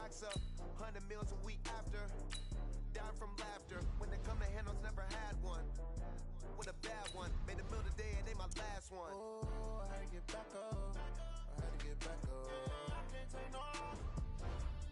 racks up, 100 meals a week after. Down from laughter, when they come to handles, never had one. With a bad one, made a meal today and they my last one. Oh, I had to get back up. I had to get back up. I can't take no loss.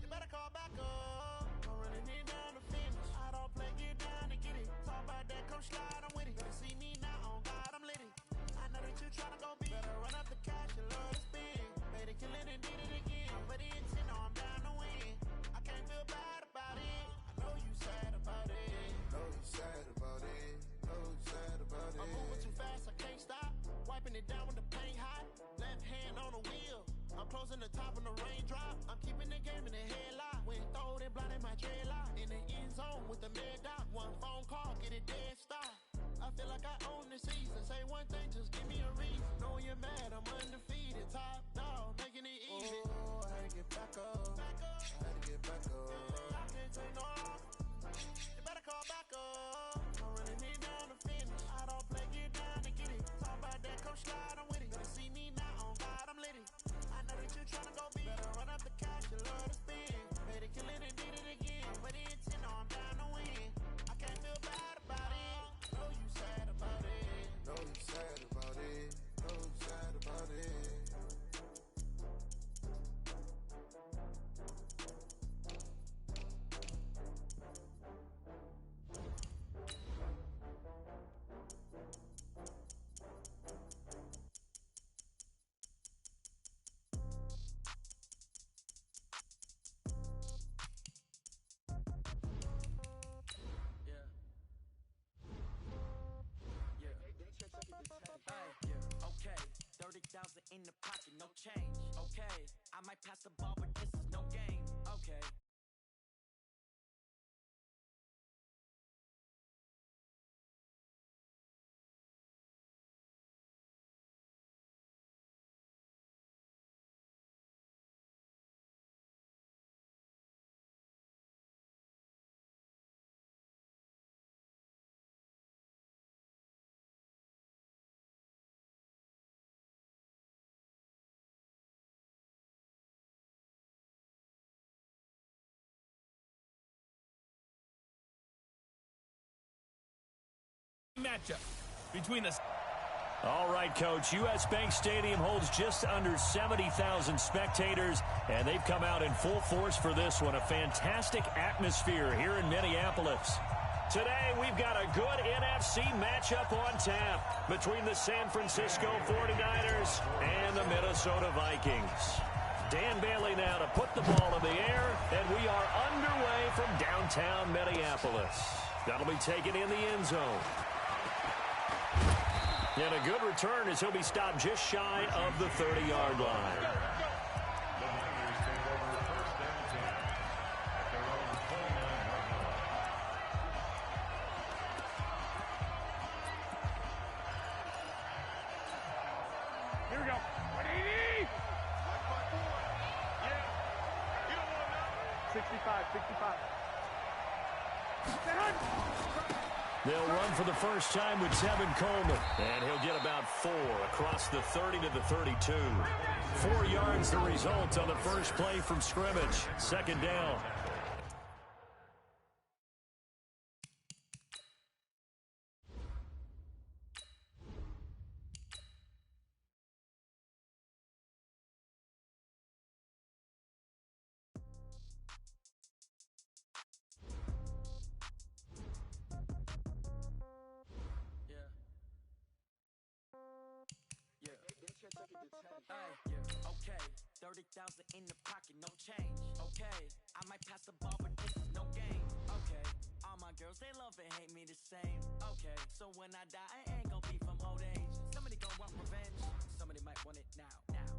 You better call back up. I'm running it down to finish. I don't play, get down and get it. Talk about that, come slide, I'm with it. Better see me now, on God, I'm lit it. I know that you tryna go big. Better run up the cash, you love to spin. Made it, kill it, and did it again. But the intent, no, I'm down to win. I can't feel bad about it. I know you sad about it. Know you sad about it. Know you sad about it. I'm moving too fast, I can't stop. Wiping it down with the paint hot. Left hand on the wheel. I'm closing the top when the raindrop. I'm keeping the game in the headlock. When throwed and blinded my dreadlock. In the end zone with the mad dot. One phone call, get it dead stop. I feel like I own the season. Say one thing, just give me a reason. Know you're mad, I'm undefeated. Top dog, making it easy. Oh, I had to get back up. I had to get back up. I can't take no loss. You better call back up. I'm running it down to finish. I don't play, get down and get it. Talk about that, come slide, I'm with it. Better see me now, on God, I'm lit it. I know that you tryna go big. Better run up the cash, you love to spin. Made it, kill it, and did it again. But the intent, no, I'm down to win. I can't feel bad about it. Know you sad about it. Know you sad about it. Know you sad about it. Okay, 30,000 in the pocket, no change. Okay, I might pass the ball, but this is no game. Okay. Matchup between the... All right, Coach. U.S. Bank Stadium holds just under 70,000 spectators, and they've come out in full force for this one. A fantastic atmosphere here in Minneapolis. Today, we've got a good NFC matchup on tap between the San Francisco 49ers and the Minnesota Vikings. Dan Bailey now to put the ball in the air, and we are underway from downtown Minneapolis. That'll be taken in the end zone. And a good return as he'll be stopped just shy of the 30-yard line. Here we go. 180! 65, 65. They'll run for the first time with Tevin Coleman. And he'll get about 4 across the 30 to the 32. 4 yards the result on the first play from scrimmage. Second down. Okay, 30,000 in the pocket, no change. Okay, I might pass the ball, but this is no game. Okay, all my girls, they love and hate me the same. Okay, so when I die, I ain't gonna be from old age. Somebody gon' want revenge, somebody might want it now.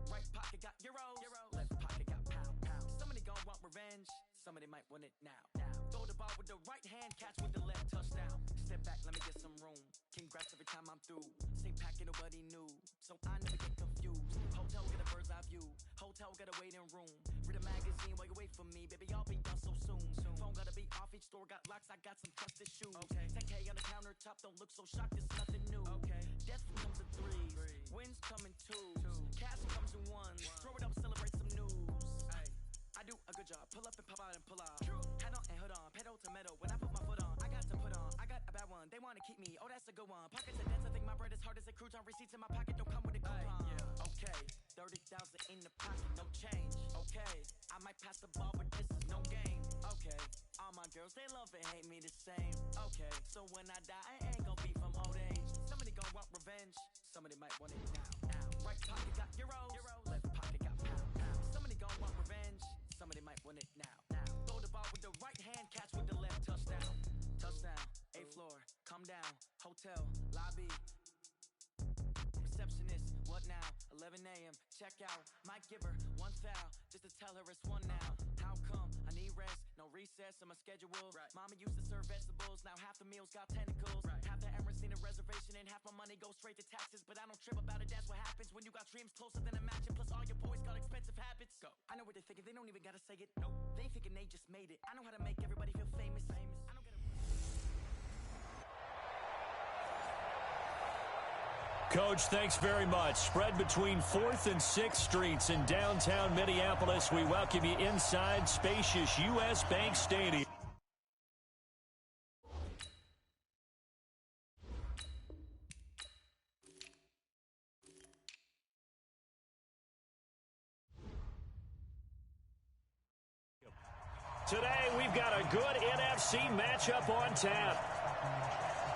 Right pocket got euros, left pocket got pound. Somebody gon' want revenge, somebody might want it now. Throw the ball with the right hand, catch with the left, touchdown. Step back, let me get some room. Congrats every time I'm through. Same packet, nobody knew, so I never get confused. Hotel get a bird's eye view. Hotel got a waiting room. Read a magazine while you wait for me, baby. I'll be done so soon. Phone gotta be off. Each store got locks. I got some trusted shoes. 10K on the countertop. Don't look so shocked. It's nothing new. Death comes in threes. Wins come in twos. Cash comes in ones. Throw it up, celebrate some news. I do a good job. Pull up and might pass the ball, but this is no game. Okay, all my girls, they love and hate me the same. Okay, so when I die, I ain't gonna be from old age. Somebody gon' want revenge, somebody might want it now. Right pocket got euros, left pocket got pound. Somebody gon' want revenge, somebody might want it now. Throw the ball with the right hand, catch with the left, touchdown. Touchdown, 8th floor, come down, hotel, lobby. Receptionist, what now? 11 a.m., check out. Might give her one foul, just to tell her it's one now. How come? I need rest, no recess in my schedule. Right. Mama used to serve vegetables, now half the meals got tentacles. Right. Half the Emirates need a reservation and half my money goes straight to taxes. But I don't trip about it, that's what happens when you got dreams closer than a mansion. Plus all your boys got expensive habits. Go. I know what they're thinking, they don't even gotta say it. Nope. They thinking they just made it. I know how to make everybody feel famous. I don't gotta... Coach, thanks very much. Spread between 4th and 6th Streets in downtown Minneapolis. We welcome you inside spacious U.S. Bank Stadium. Today, we've got a good NFC matchup on tap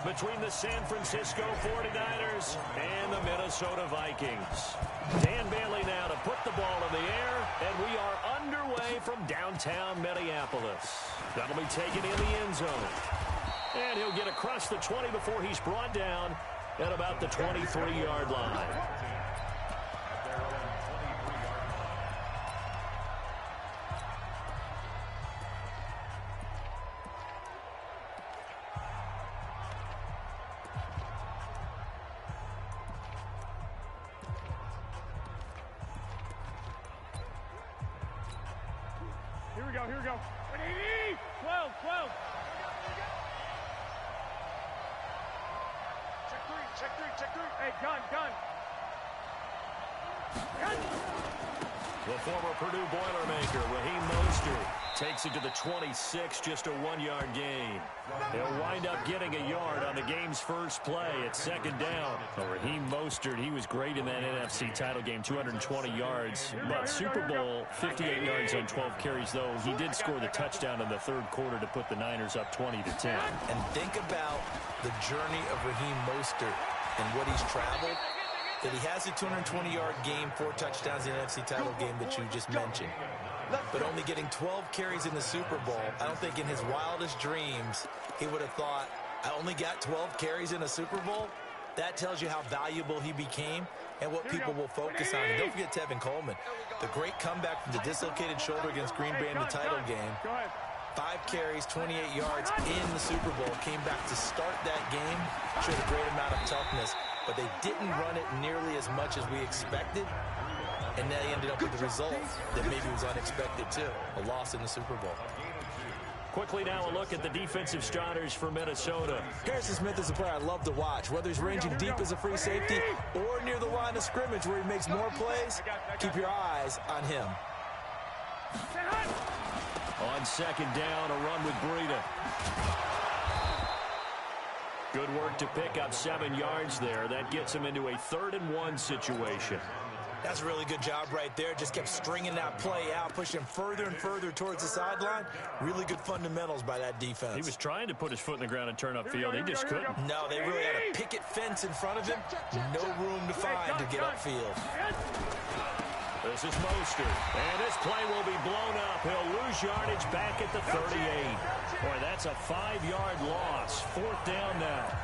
between the San Francisco 49ers and the Minnesota Vikings. Dan Bailey now to put the ball in the air, and we are underway from downtown Minneapolis. That'll be taken in the end zone. And he'll get across the 20 before he's brought down at about the 23-yard line. Here we go. 180! 12. Check three. Hey, gun. The former Purdue Boilermaker, Raheem Mostert, takes it to the 26, just a 1-yard gain. He'll wind up getting a yard on the game's first play at 2nd down. Well, Raheem Mostert, he was great in that NFC title game, 220 yards. But Super Bowl, 58 yards on 12 carries, though. He did score the touchdown in the 3rd quarter to put the Niners up 20-10. And think about the journey of Raheem Mostert and what he's traveled. That he has a 220-yard game, 4 touchdowns in the NFC title game that you just mentioned. But only getting 12 carries in the Super Bowl, I don't think in his wildest dreams he would have thought, I only got 12 carries in a Super Bowl? That tells you how valuable he became and what people will focus on. And don't forget Tevin Coleman, the great comeback from the dislocated shoulder against Green Bay in the title game. 5 carries, 28 yards in the Super Bowl. Came back to start that game, showed a great amount of toughness. But they didn't run it nearly as much as we expected, and they ended up with the result that maybe was unexpected too, a loss in the Super Bowl. Quickly now a look at the defensive starters for Minnesota. Harrison Smith is a player I love to watch. Whether he's ranging deep as a free safety or near the line of scrimmage where he makes more plays, keep your eyes on him. On 2nd down, a run with Breida. Good work to pick up 7 yards there. That gets him into a 3rd and 1 situation. That's a really good job right there. Just kept stringing that play out, pushing further and further towards the sideline. Really good fundamentals by that defense. He was trying to put his foot in the ground and turn upfield. He just couldn't. No, they really had a picket fence in front of him. No room to find to get upfield. This is Mostert, and this play will be blown up. He'll lose yardage back at the 38. Boy, that's a 5-yard loss. 4th down now.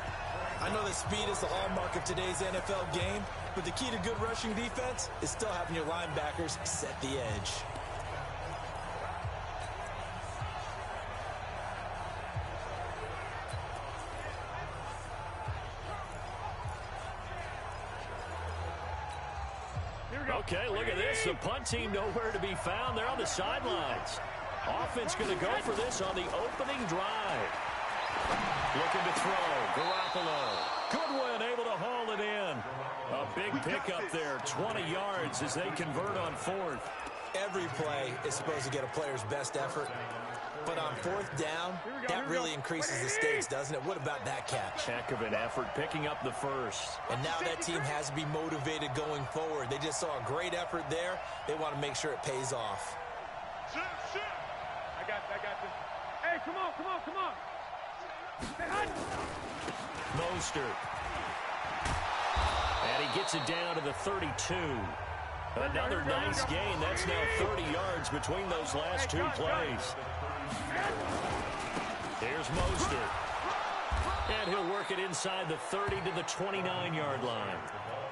I know that speed is the hallmark of today's NFL game, but the key to good rushing defense is still having your linebackers set the edge. Okay, look at this. The punt team nowhere to be found. They're on the sidelines. Offense going to go for this on the opening drive. Looking to throw. Garoppolo. Goodwin able to haul it in. A big pickup there. 20 yards as they convert on 4th. Every play is supposed to get a player's best effort. But on 4th down, that really increases the stakes, doesn't it? What about that catch? Heck of an effort, picking up the first. And now that team has to be motivated going forward. They just saw a great effort there. They want to make sure it pays off. I got this. Hey, come on. Mostert. And he gets it down to the 32. Another nice gain. That's now 30 yards between those last two plays. Here's Mostert. And he'll work it inside the 30 to the 29-yard line.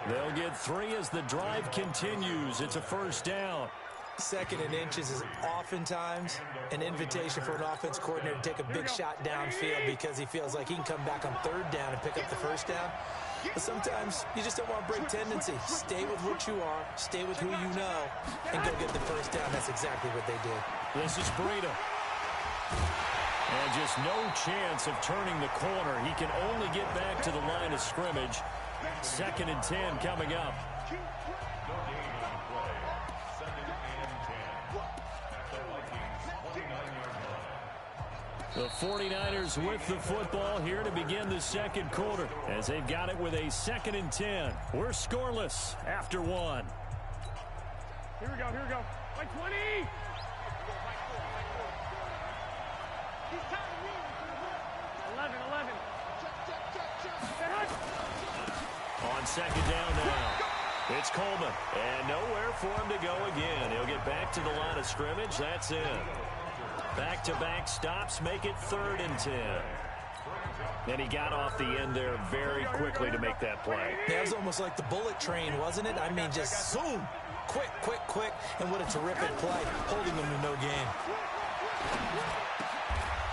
They'll get 3 as the drive continues. It's a first down. Second and inches is oftentimes an invitation for an offense coordinator to take a big shot downfield because he feels like he can come back on third down and pick up the first down. But sometimes you just don't want to break tendency. Stay with what you are, stay with who you know, and go get the first down. That's exactly what they did. This is Breida. And just no chance of turning the corner. He can only get back to the line of scrimmage. 2nd and 10 coming up. The 49ers with the football here to begin the second quarter as they've got it with a 2nd and 10. We're scoreless after 1. Here we go. 20. On second down now, it's Coleman. And nowhere for him to go again. He'll get back to the line of scrimmage. That's it. Back-to-back stops make it 3rd and 10. And he got off the end there very quickly to make that play. That was almost like the bullet train, wasn't it? I mean, just zoom. Quick. And what a terrific play, holding them to no gain.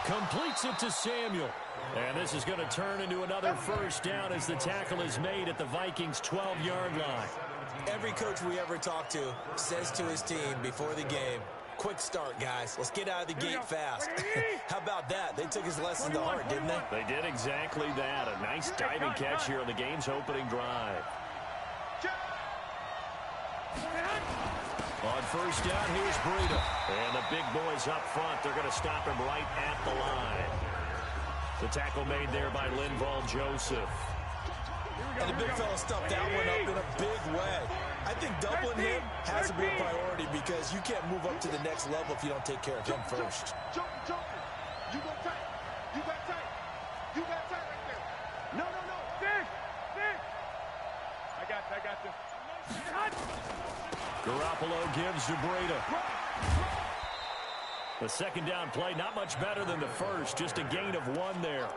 Completes it to Samuel. And this is going to turn into another first down as the tackle is made at the Vikings' 12-yard line. Every coach we ever talk to says to his team before the game, quick start, guys. Let's get out of the gate fast. How about that? They took his lesson to heart, didn't they? They did exactly that. A nice diving catch here on the game's opening drive. On first down, here's Breida. And the big boys up front. They're going to stop him right at the line. The tackle made there by Linval Joseph. And the big fella stuffed that one up in a big way. I think doubling him has to be a priority because you can't move up to the next level if you don't take care of him first. Jump. You go tight. You got tight. You got tight right there. No. Stick. I got this. Garoppolo gives to Breida. The second down play, not much better than the first. Just a gain of 1 there.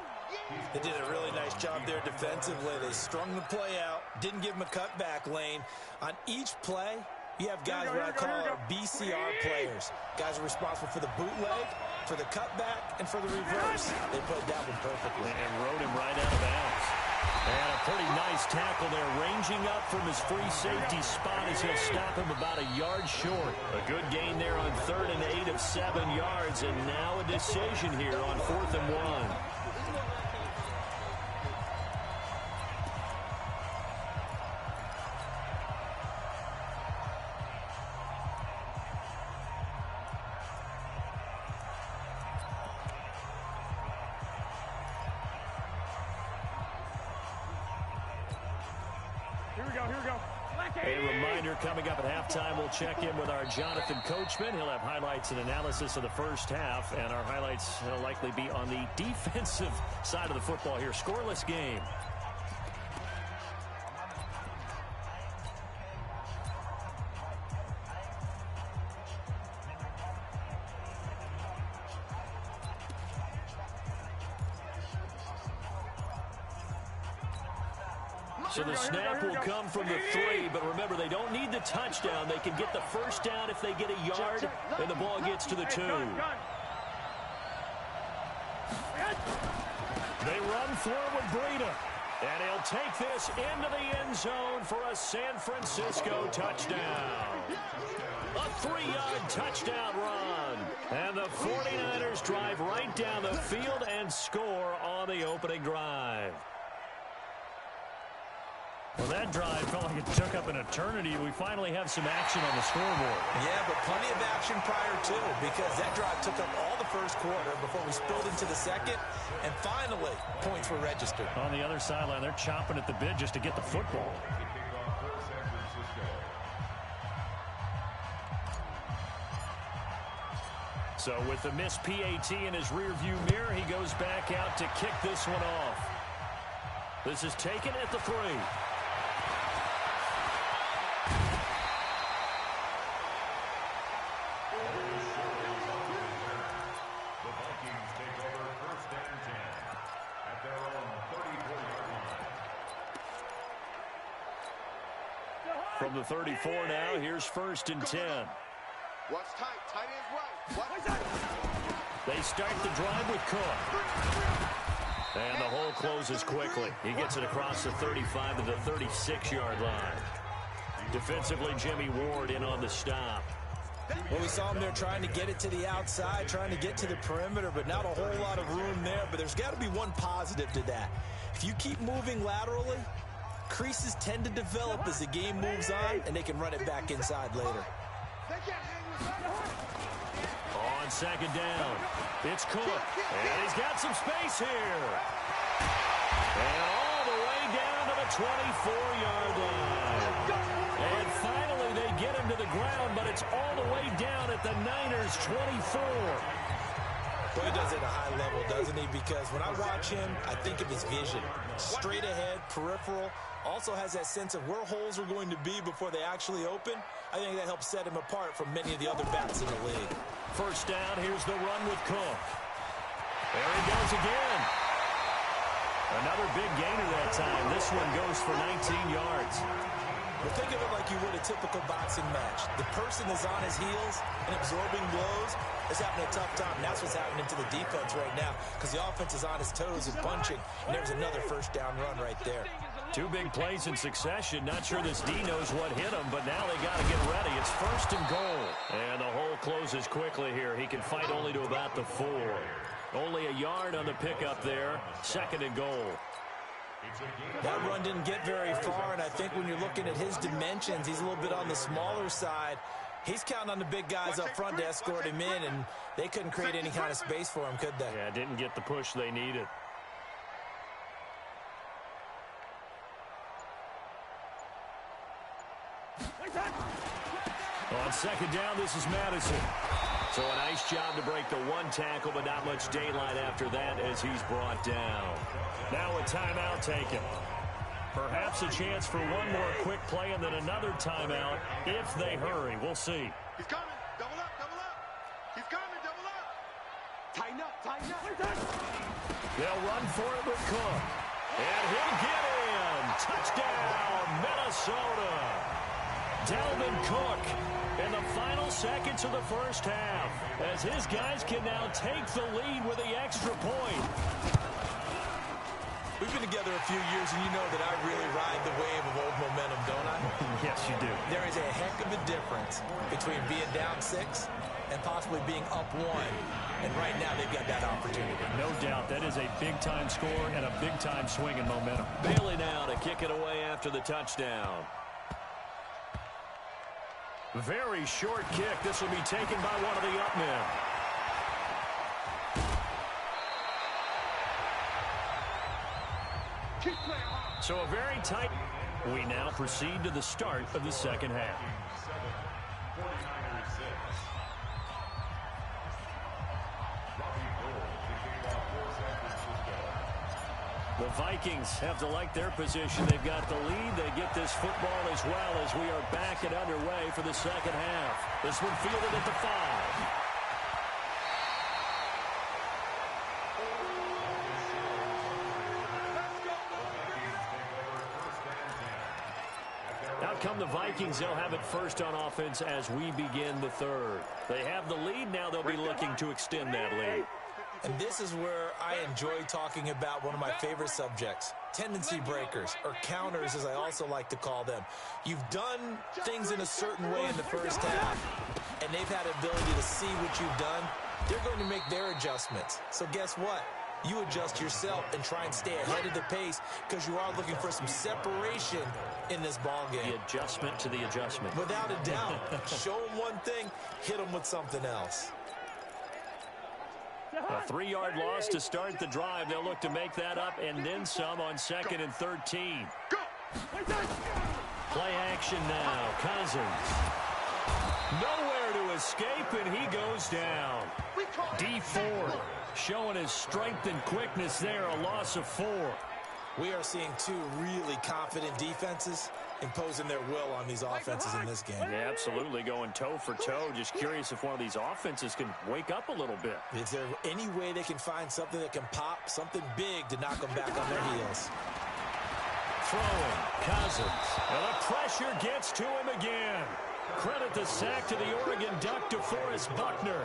They did a really nice job there defensively. They strung the play out, didn't give him a cutback lane. On each play, you have guys what I call BCR players. Guys are responsible for the bootleg, for the cutback, and for the reverse. They played that one perfectly. And rode him right out of bounds. And a pretty nice tackle there, ranging up from his free safety spot as he'll stop him about a yard short. A good gain there on 3rd and 8 of 7 yards, and now a decision here on 4th and 1. Here we go. A reminder coming up at halftime, we'll check in with our Jonathan Coachman. He'll have highlights and analysis of the first half, and our highlights will likely be on the defensive side of the football here. Scoreless game. So the snap will come from the 3, but remember, they don't need the touchdown. They can get the first down if they get a yard, and the ball gets to the 2. They run forward Breida, and he'll take this into the end zone for a San Francisco touchdown. A 3-yard touchdown run. And the 49ers drive right down the field and score on the opening drive. Well, that drive felt like it took up an eternity. We finally have some action on the scoreboard. Yeah, but plenty of action prior to, because that drive took up all the first quarter before we spilled into the second, and finally, points were registered. On the other sideline, they're chomping at the bit just to get the football. So with the missed PAT in his rearview mirror, he goes back out to kick this one off. This is taken at the 3. From the 34 now, here's 1st and 10. Watch tight. Tight ends right. They start the drive with Cook. And the hole closes quickly. He gets it across the 35 to the 36-yard line. Defensively, Jimmy Ward in on the stop. Well, we saw him there trying to get it to the outside, trying to get to the perimeter, but not a whole lot of room there. But there's got to be one positive to that. If you keep moving laterally, creases tend to develop as the game moves on, and they can run it back inside later. On 2nd down, it's Cook, and he's got some space here. And all the way down to the 24-yard line. And finally they get him to the ground, but it's all the way down at the Niners' 24. Well, he does it at a high level, doesn't he? Because when I watch him, I think of his vision. Straight ahead, peripheral. Also has that sense of where holes are going to be before they actually open. I think that helps set him apart from many of the other backs in the league. 1st down, here's the run with Cook. There he goes again. Another big gainer that time. This one goes for 19 yards. Well, think of it like you would a typical boxing match. The person is on his heels and absorbing blows is having a tough time. And that's what's happening to the defense right now because the offense is on his toes and punching. And there's another 1st down run right there. 2 big plays in succession. Not sure this D knows what hit him, but now they got to get ready. It's 1st and goal. And the hole closes quickly here. He can fight only to about the 4. Only a yard on the pickup there. 2nd and goal. That run didn't get very far, and I think when you're looking at his dimensions, he's a little bit on the smaller side. He's counting on the big guys up front to escort him in, and they couldn't create any kind of space for him, could they? Yeah, didn't get the push they needed. On 2nd down, this is Madison. So a nice job to break the 1 tackle, but not much daylight after that as he's brought down. Now a timeout taken. Perhaps a chance for one more quick play and then another timeout if they hurry. We'll see. He's coming. Double up, double up. He's coming, double up. Tighten up, tighten up. They'll run for it with Cook. And he'll get in. Touchdown, Minnesota. Dalvin Cook in the final seconds of the 1st half as his guys can now take the lead with the extra point. We've been together a few years, and you know that I really ride the wave of old momentum, don't I? Yes, you do. There is a heck of a difference between being down 6 and possibly being up 1. And right now, they've got that opportunity. No doubt. That is a big-time score and a big-time swing in momentum. Bailey now to kick it away after the touchdown. Very short kick. This will be taken by one of the up men. So a very tight. We now proceed to the start of the 2nd half. The Vikings have to like their position. They've got the lead. They get this football as well as we are back and underway for the 2nd half. This one fielded at the 5. Out come the Vikings. They'll have it 1st on offense as we begin the 3rd. They have the lead. Now they'll be looking to extend that lead. And this is where I enjoy talking about one of my favorite subjects, tendency breakers, or counters as I also like to call them. You've done things in a certain way in the 1st half, and they've had the ability to see what you've done. They're going to make their adjustments. So guess what? You adjust yourself and try and stay ahead of the pace because you are looking for some separation in this ball game. The adjustment to the adjustment. Without a doubt. Show them one thing, hit them with something else. A 3-yard loss to start the drive. They'll look to make that up and then some on 2nd and 13. Play action now. Cousins. Nowhere to escape, and he goes down. D Ford showing his strength and quickness there, a loss of 4. We are seeing two really confident defenses imposing their will on these offenses in this game. Yeah, absolutely, going toe for toe. Just curious if one of these offenses can wake up a little bit. Is there any way they can find something that can pop, something big to knock them back on their heels? Throwing, Cousins. And the pressure gets to him again. Credit the sack to the Oregon Duck, DeForest Buckner.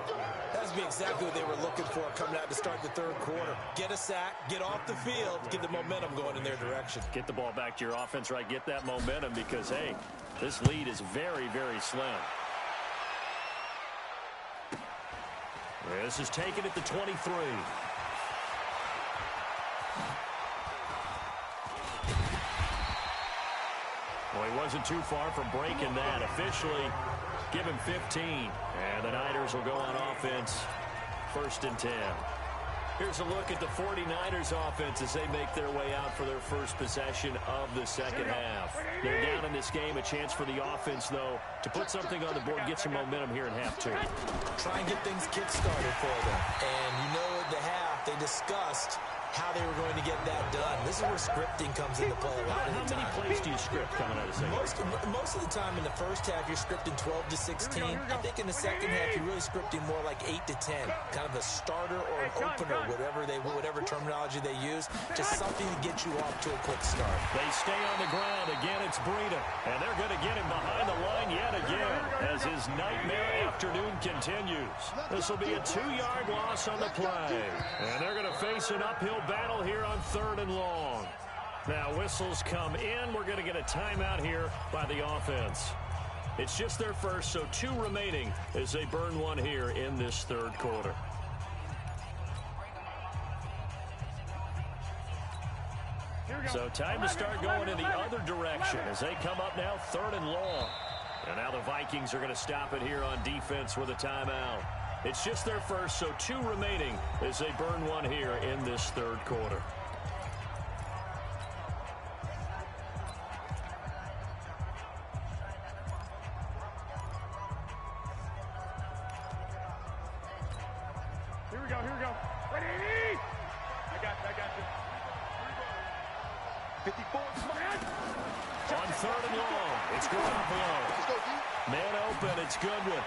That's exactly what they were looking for coming out to start the third quarter. Get a sack, get off the field, get the momentum going in their direction. Get the ball back to your offense, right? Get that momentum because, hey, this lead is very, very slim. This is taken at the 23. Well, he wasn't too far from breaking that. Officially, give him 15. And the Niners will go on offense, 1st and 10. Here's a look at the 49ers offense as they make their way out for their first possession of the second half. They're down in this game. A chance for the offense, though, to put something on the board, get some momentum here in half 2. Try and get things kick-started for them. And you know at the half, they discussed how they were going to get that done. This is where scripting comes into play a lot of the time. How many plays do you script coming out of the second? Most of the time in the first half, you're scripting 12 to 16. I think in the second half, you're really scripting more like 8 to 10. Kind of a starter or an opener, whatever terminology they use. Just something to get you off to a quick start. They stay on the ground. Again, it's Breida. And they're going to get him behind the line yet again as his nightmare afternoon continues. This will be a 2-yard loss on the play. And they're going to face an uphill battle here on 3rd and long. Now whistles come in. We're going to get a timeout here by the offense. It's just their first, so 2 remaining as they burn one here in this third quarter. So time to start going in the other direction as they come up now 3rd and long. And now the Vikings are going to stop it here on defense with a timeout. It's just their first, so 2 remaining as they burn one here in this third quarter. Here we go. Ready? I got you. 54. On 3rd and long, it's Garoppolo. Man open, it's Goodwin.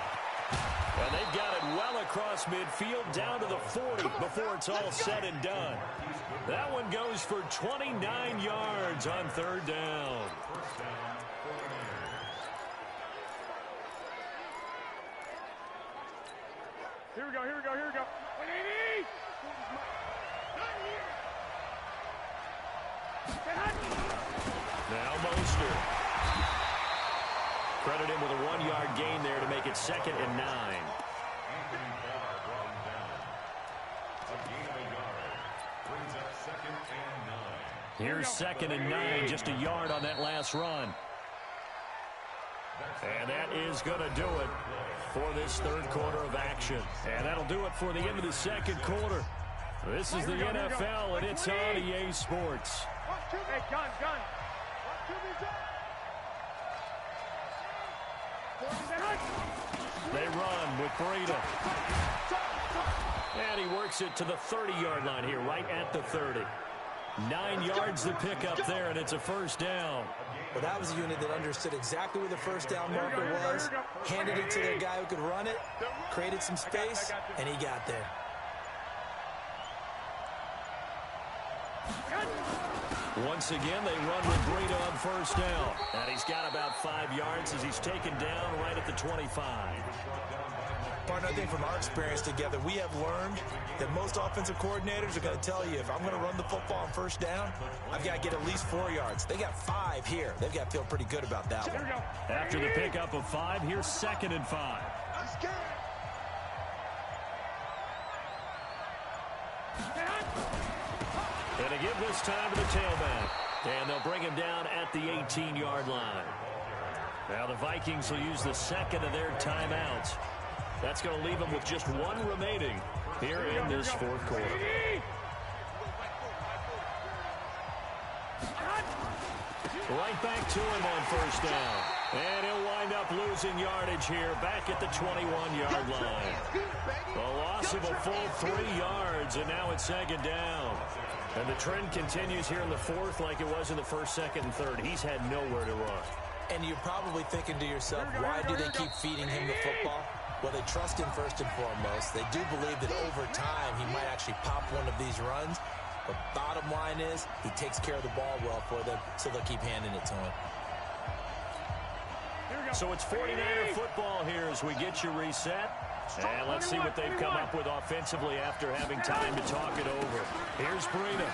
And they've got it well across midfield down to the 40 before it's all said and done. That one goes for 29 yards on 3rd down. Here we go. Now Mostert. Credit him with a 1-yard gain there to make it 2nd and 9. Here's 2nd and 9, just a yard on that last run. And that is going to do it for this third quarter of action. And that'll do it for the end of the second quarter. This is the NFL, and it's on EA Sports. Hey, gun. They run with Breida. And he works it to the 30-yard line here, right at the 30. 9 yards to pick up there, and it's a 1st down. Well, that was a unit that understood exactly where the 1st down marker was, handed it to their guy who could run it, created some space, and he got there. Once again, they run with Breida on 1st down. And he's got about 5 yards as he's taken down right at the 25. Partner, I think from our experience together, we have learned that most offensive coordinators are going to tell you, if I'm going to run the football on 1st down, I've got to get at least 4 yards. They got 5 here. They've got to feel pretty good about that one. After the pickup of 5, here's 2nd and 5. And to give this time to the tailback. And they'll bring him down at the 18-yard line. Now the Vikings will use the 2nd of their timeouts. That's going to leave them with just 1 remaining here in this 4th quarter. Right back to him on 1st down. And he'll wind up losing yardage here back at the 21-yard line. A loss loss of a full 3 yards, and now it's second down. And the trend continues here in the fourth like it was in the first, second, and third. He's had nowhere to run. And you're probably thinking to yourself, why do they keep feeding him the football? Well, they trust him first and foremost. They do believe that over time he might actually pop one of these runs. But bottom line is he takes care of the ball well for them, so they'll keep handing it to him. So it's 49er football here as we get you reset. And let's see what they've come up with offensively after having time to talk it over. Here's Breida.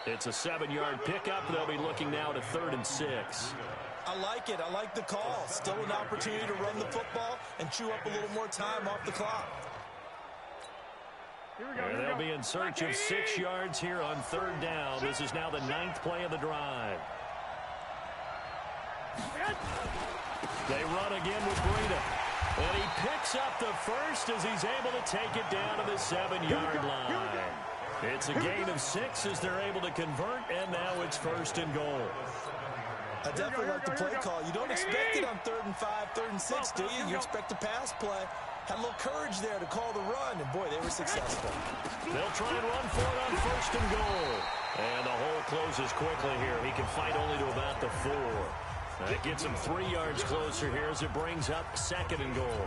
It's a 7-yard pickup. They'll be looking now to 3rd and 6. I like it. I like the call. Still an opportunity to run the football and chew up a little more time off the clock. And they'll be in search of 6 yards here on 3rd down. This is now the 9th play of the drive. They run again with Breida. And he picks up the first as he's able to take it down to the 7-yard line. It's a gain of 6 as they're able to convert, and now it's 1st and goal. I definitely like the play call. You don't expect it on 3rd and 5, 3rd and 6, do you? You expect a pass play. Had a little courage there to call the run, and boy, they were successful. They'll try and run for it on 1st and goal. And the hole closes quickly here. He can fight only to about the 4. That gets him 3 yards closer here as it brings up 2nd and goal.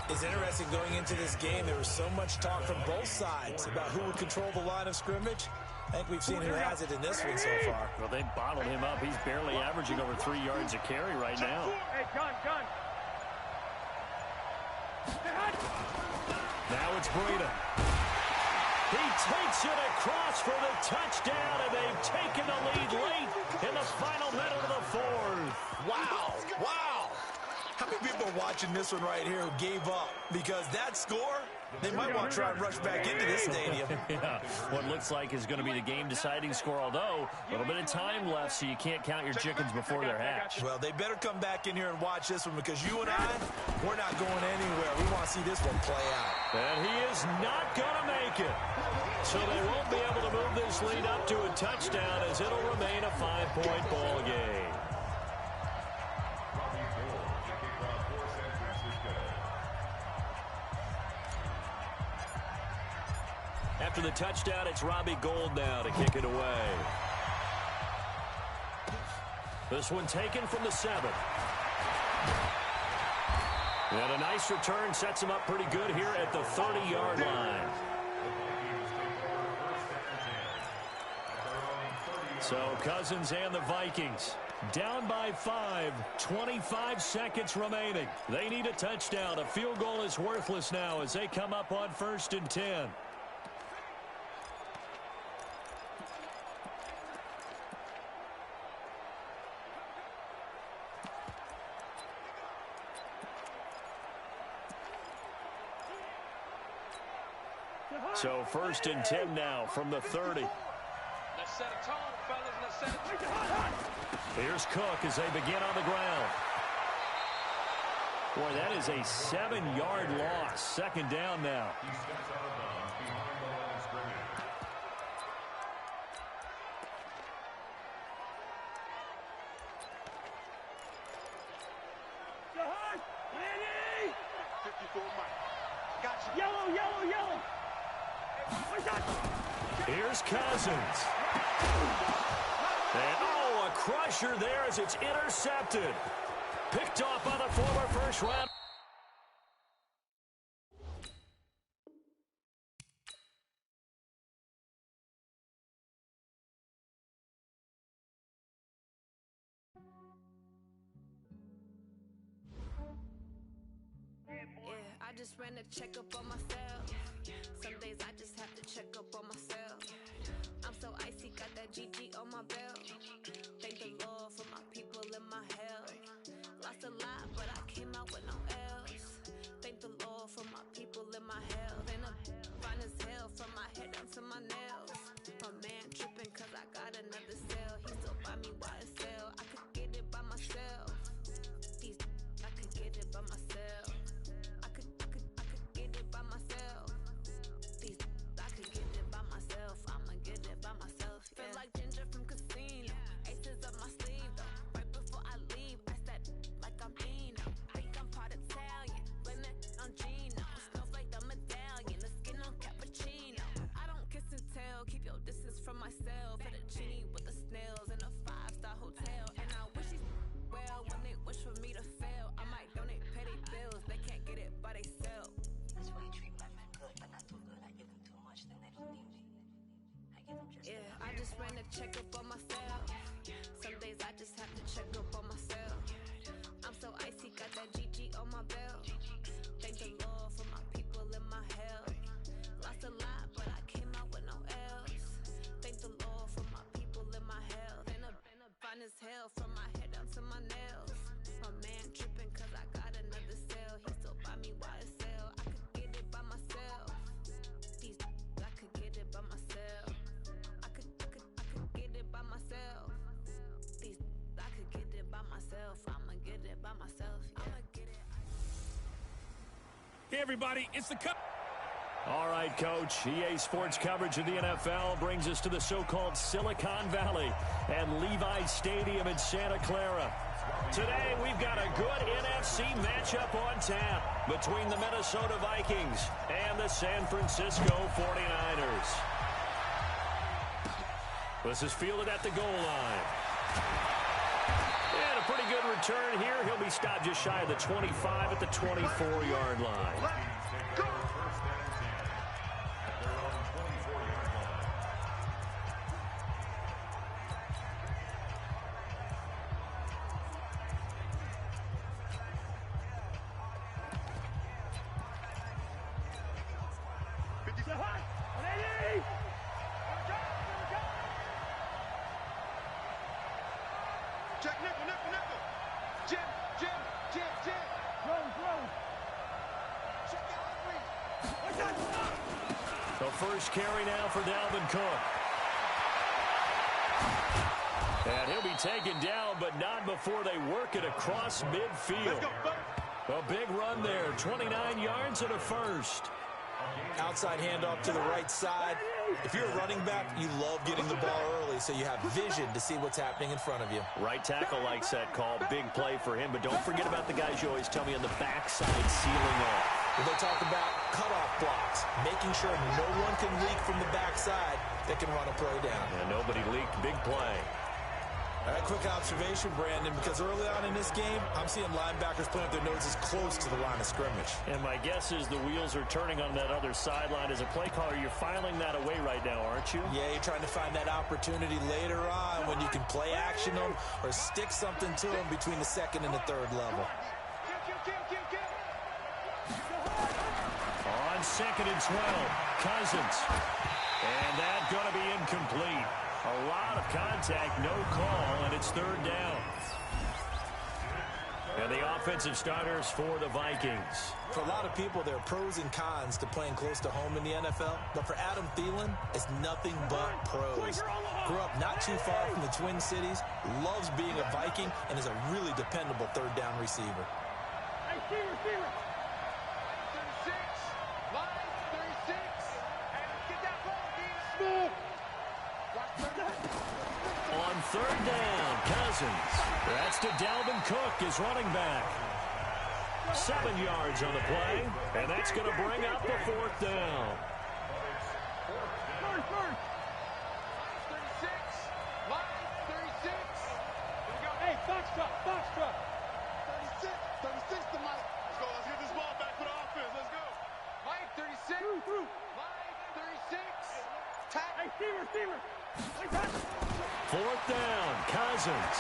It's interesting going into this game. There was so much talk from both sides about who would control the line of scrimmage. I think we've seen who has it in this one so far. Well, they bottled him up. He's barely averaging over 3 yards a carry right now. Hey, gun. Now it's Breida. He takes it across for the touchdown, and they've taken the lead late in the final minute of the 4th. Wow. How many people are watching this one right here who gave up? Because that score, they might want to try and rush back into this stadium. Yeah, what looks like is going to be the game-deciding score, although a little bit of time left, so you can't count your chickens before they're hatched. Well, they better come back in here and watch this one because you and I, we're not going anywhere. We want to see this one play out. And he is not going to make it. So they won't be able to move this lead up to a touchdown as it'll remain a 5-point ball game. After the touchdown, it's Robbie Gould now to kick it away. This one taken from the 7. And a nice return sets him up pretty good here at the 30-yard line. So Cousins and the Vikings down by 5, 25 seconds remaining. They need a touchdown. A field goal is worthless now as they come up on 1st and 10. So 1st and 10 now from the 30. Let's set a tone, fellas. Let's set a tone. Here's Cook as they begin on the ground. Boy, that is a 7-yard loss. 2nd down now. Yellow. Here's Cousins. And, a crusher there as it's intercepted. Picked off by the former first-round. I just ran a checkup on myself. Some days I just have to check up on myself. I'm so icy, got that GG on my belt. Thank the Lord for my people and my health. Lost a lot, but I came out with no else. Thank the Lord for my people and my health. And I'm fine as hell from my head down to my nails. My man tripping cause I got another cell. He still buy me YSL. I could get it by myself. I could get it by myself. I could get it by myself. I could get it by myself. I'ma get it by myself. Yeah. Feel like Ginger from Casino. Aces up my sleeve though. Right before I leave, I said like I'm Eno. Think I'm part of check up on myself. Some days I just have to check up on myself. I'm so icy, got that GG on my belt. Thank the Lord for my people in my health. Lost a lot, but I came out with no L's. Thank the Lord for my people in my health. And a fine as hell from my head down to my nails. My man tripping cause I got another cell. He still buy me YSL. I could get it by myself. I could get it by myself. I could get it by myself. I could get it by myself. I'ma get it by myself. Yeah. I'ma get it. Hey, everybody, it's the Cup. All right, Coach. EA Sports coverage of the NFL brings us to the so-called Silicon Valley and Levi Stadium in Santa Clara. Today, we've got a good NFC matchup on tap between the Minnesota Vikings and the San Francisco 49ers. This is fielded at the goal line. And a pretty good return here. He'll be stopped just shy of the 25 at the 24-yard line. Check nickel. Jim. Rose. Check out three. The first carry now for Dalvin Cook. And he'll be taken down, but not before they work it across midfield. A big run there, 29 yards and a first. Outside handoff to the right side. If you're a running back, you love getting the ball early so you have vision to see what's happening in front of you. Right tackle likes that call. Big play for him, but don't forget about the guys you always tell me on the backside sealing off. When they talk about cutoff blocks, making sure no one can leak from the backside that can run a play down. And nobody leaked. Big play. All right, quick observation, Brandon, because early on in this game, I'm seeing linebackers putting up their noses close to the line of scrimmage. And my guess is the wheels are turning on that other sideline. As a play caller, you're filing that away right now, aren't you? Yeah, you're trying to find that opportunity later on when you can play action them or stick something to them between the second and the third level. On 2nd and 12, Cousins. And that's going to be incomplete. A lot of contact, no call, and it's 3rd down. And the offensive starters for the Vikings. For a lot of people, there are pros and cons to playing close to home in the NFL. But for Adam Thielen, it's nothing but pros. Grew up not too far from the Twin Cities, loves being a Viking, and is a really dependable 3rd down receiver. Hey, receiver. 36, line 36. Hey, get that ball, Dean. On 3rd down, Cousins. That's to Dalvin Cook, his running back. 7 yards on the play, and that's going to bring up the 4th down. First. 36. Line 36. Here we go. Hey, Foxtrot. 36 to Mike. Let's go. Let's get this ball back for the offense. Let's go. Mike, 36. Through. Line 36. Tap. Hey, receiver. 4th down, Cousins.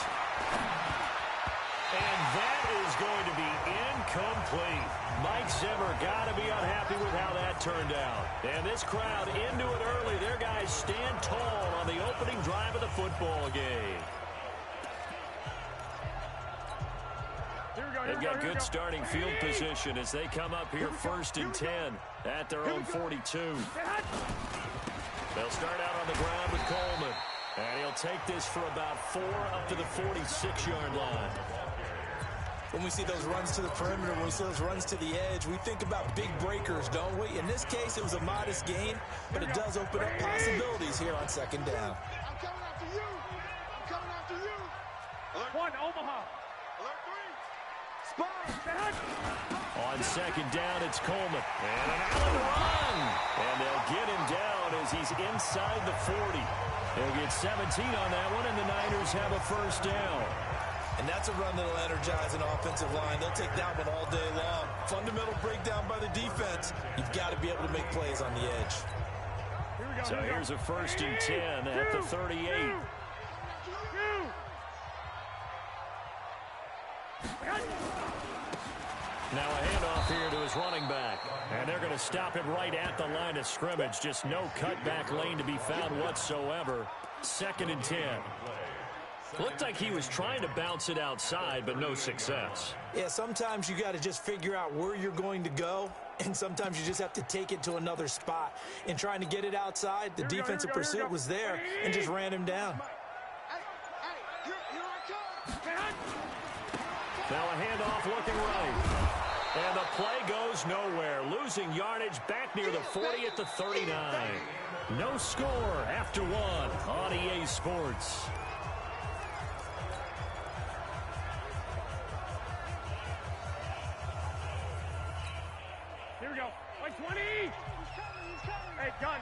And that is going to be incomplete. Mike Zimmer got to be unhappy with how that turned out. And this crowd into it early. Their guys stand tall on the opening drive of the football game. They've got good starting field position as they come up here 1st and 10 at their own 42. They'll start out on the ground with Coleman. And he'll take this for about 4 up to the 46-yard line. When we see those runs to the perimeter, when we see those runs to the edge, we think about big breakers, don't we? In this case, it was a modest gain, but it does open up possibilities here on 2nd down. I'm coming after you. Alert 1, Omaha. Alert 3. Spot. On 2nd down, it's Coleman. And an Allen run. And they'll get him down as he's inside the 40. They'll get 17 on that one, and the Niners have a 1st down. And that's a run that'll energize an offensive line. They'll take that one all day long. Fundamental breakdown by the defense. You've got to be able to make plays on the edge. Here we So here's a 1st and 10 at the 38. Now a handoff here to his running back. And they're going to stop it right at the line of scrimmage. Just no cutback lane to be found whatsoever. 2nd and 10. Looked like he was trying to bounce it outside, but no success. Yeah, sometimes you got to just figure out where you're going to go, and sometimes you just have to take it to another spot. In trying to get it outside, the defensive pursuit was there and just ran him down. Now a handoff looking right. And the play goes nowhere. Losing yardage back near the 40 at the 39. No score after 1 on EA Sports. Here we go. White 20. Hey, gun.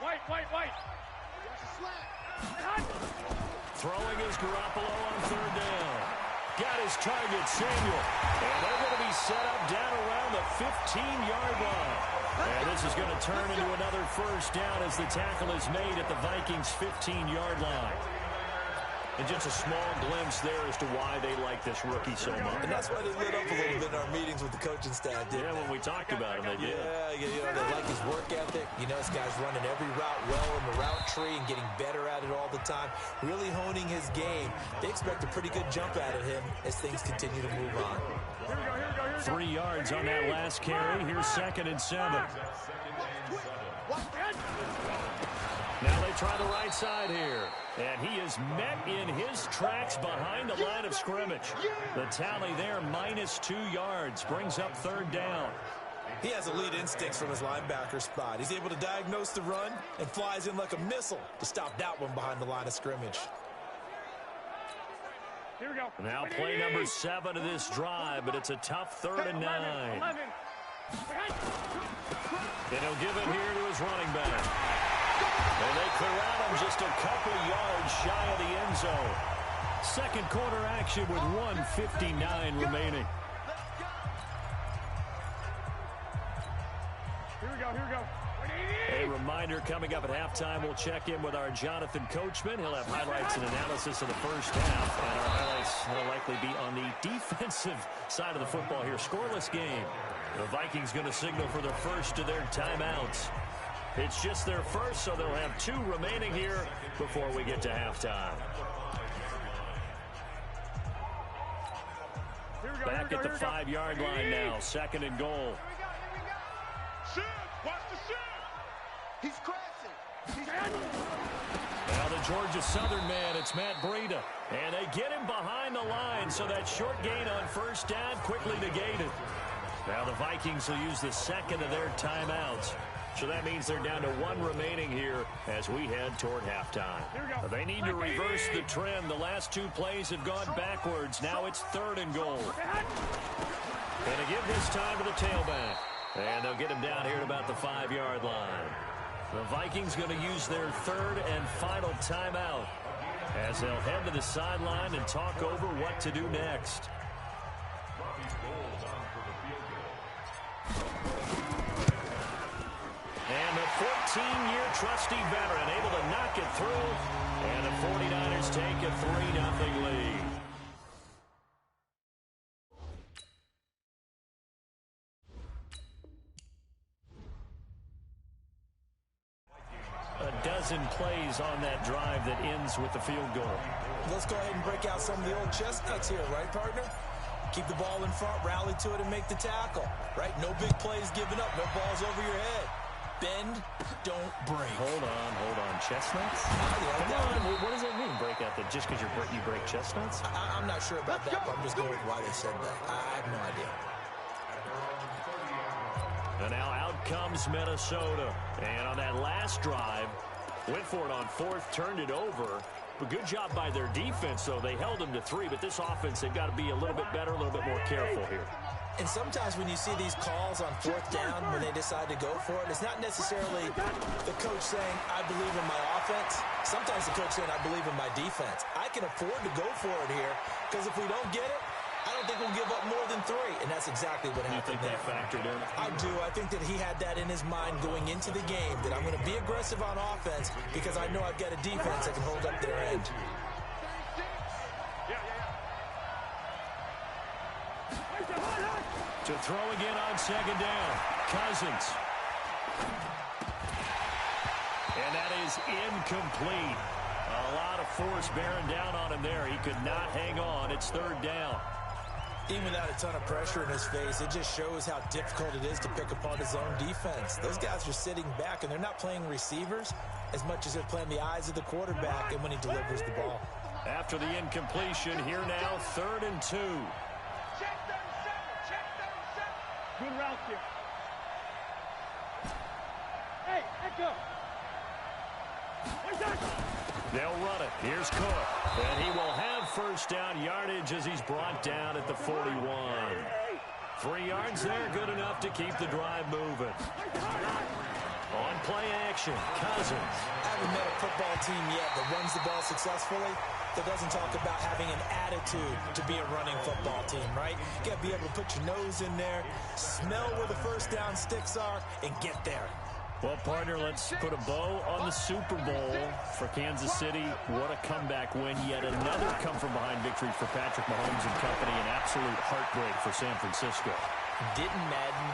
White. Throwing is Garoppolo on 3rd down. Got his target, Samuel. And they're going to be set up down around the 15-yard line. And this is going to turn into another 1st down as the tackle is made at the Vikings' 15-yard line. And just a small glimpse there as to why they like this rookie so much. And that's why they lit up a little bit in our meetings with the coaching staff, didn't they? When we talked about him, they did. Yeah, they like his work ethic. This guy's running every route well in the route tree and getting better at it all the time, really honing his game. They expect a pretty good jump out of him as things continue to move on. 3 yards on that last carry. Here's 2nd and 7. Now they try the right side here. And he is met in his tracks behind the line of scrimmage. The tally there, -2 yards, brings up 3rd down. He has elite instincts from his linebacker spot. He's able to diagnose the run and flies in like a missile to stop that one behind the line of scrimmage. Here we go. Now play number 7 of this drive, but it's a tough 3rd and 9. And he'll give it here to his running back. And they clear out him just a couple yards shy of the end zone. 2nd quarter action with 1:59 remaining. Here we go. A reminder coming up at halftime, we'll check in with our Jonathan Coachman. He'll have highlights and analysis of the 1st half. And our highlights will likely be on the defensive side of the football here. Scoreless game. The Vikings going to signal for the first of their timeouts. It's just their first, so they'll have 2 remaining here before we get to halftime. Back at the 5-yard line now. 2nd and goal. Shoot! Watch the shoot! He's crashing. Now the Georgia Southern man, it's Matt Breida. And they get him behind the line, so that short gain on 1st down quickly negated. Now the Vikings will use the 2nd of their timeouts. So that means they're down to 1 remaining here as we head toward halftime. They need to reverse the trend. The last 2 plays have gone backwards. Now it's 3rd and goal. And to give this time to the tailback. And they'll get him down here at about the 5-yard line. The Vikings going to use their 3rd and final timeout as they'll head to the sideline and talk over what to do next. And the 14-year trusty veteran able to knock it through. And the 49ers take a 3-0 lead. A dozen plays on that drive that ends with the field goal. Let's go ahead and break out some of the old chestnuts here, right, partner? Keep the ball in front, rally to it, and make the tackle, right? No big plays given up, no balls over your head. Bend, don't break. Hold on. Chestnuts? Come on. What does that mean, break out? That just because you break chestnuts? I'm not sure about that, but I'm just going with why they said that. I have no idea. And now out comes Minnesota. And on that last drive, went for it on 4th, turned it over. But good job by their defense, though. They held them to 3, but this offense, they've got to be a little bit better, a little bit more careful here. And sometimes when you see these calls on 4th down, when they decide to go for it, it's not necessarily the coach saying, I believe in my offense. Sometimes the coach saying, I believe in my defense. I can afford to go for it here because if we don't get it, I don't think we'll give up more than 3, and that's exactly what happened there. You think that factored in? I do. I think that he had that in his mind going into the game, that I'm going to be aggressive on offense because I know I've got a defense that can hold up their end. To throw again on second down. Cousins. And that is incomplete. A lot of force bearing down on him there. He could not hang on. It's third down. Even without a ton of pressure in his face, it just shows how difficult it is to pick apart his own defense. Those guys are sitting back, and they're not playing receivers as much as they're playing the eyes of the quarterback and when he delivers the ball. After the incompletion, here now, 3rd and 2. Check 37. Check 37. Good route here. Hey, let go. They'll run it. Here's Cook. And he will have first down yardage as he's brought down at the 41. 3 yards there, good enough to keep the drive moving. On play action, Cousins. I haven't met a football team yet that runs the ball successfully that doesn't talk about having an attitude to be a running football team, right? You got to be able to put your nose in there, smell where the first down sticks are, and get there. Well, partner, let's put a bow on the Super Bowl for Kansas City. What a comeback win. Yet another come-from-behind victory for Patrick Mahomes and company. An absolute heartbreak for San Francisco. Didn't Madden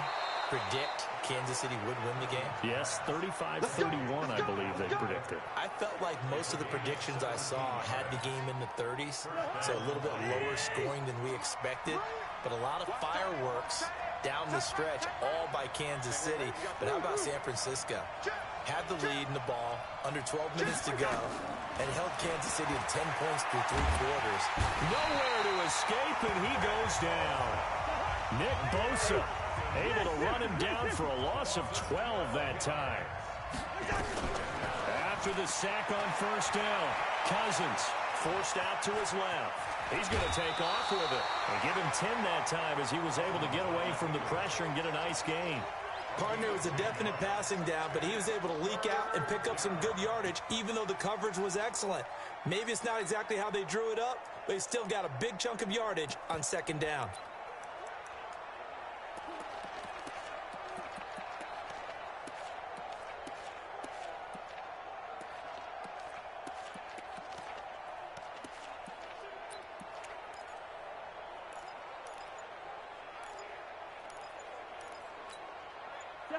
predict Kansas City would win the game? Yes, 35-31, I believe they predicted. I felt like most of the predictions I saw had the game in the 30s, so a little bit lower scoring than we expected, but a lot of fireworks down the stretch, all by Kansas City. But how about San Francisco? Had the lead in the ball, under 12 minutes to go, and held Kansas City to 10 points through 3 quarters. Nowhere to escape, and he goes down. Nick Bosa able to run him down for a loss of 12 that time. After the sack on first down, Cousins forced out to his left. He's going to take off with it and give him 10 that time as he was able to get away from the pressure and get a nice gain. Partner, was a definite passing down, but he was able to leak out and pick up some good yardage, even though the coverage was excellent. Maybe it's not exactly how they drew it up, but he still got a big chunk of yardage on second down.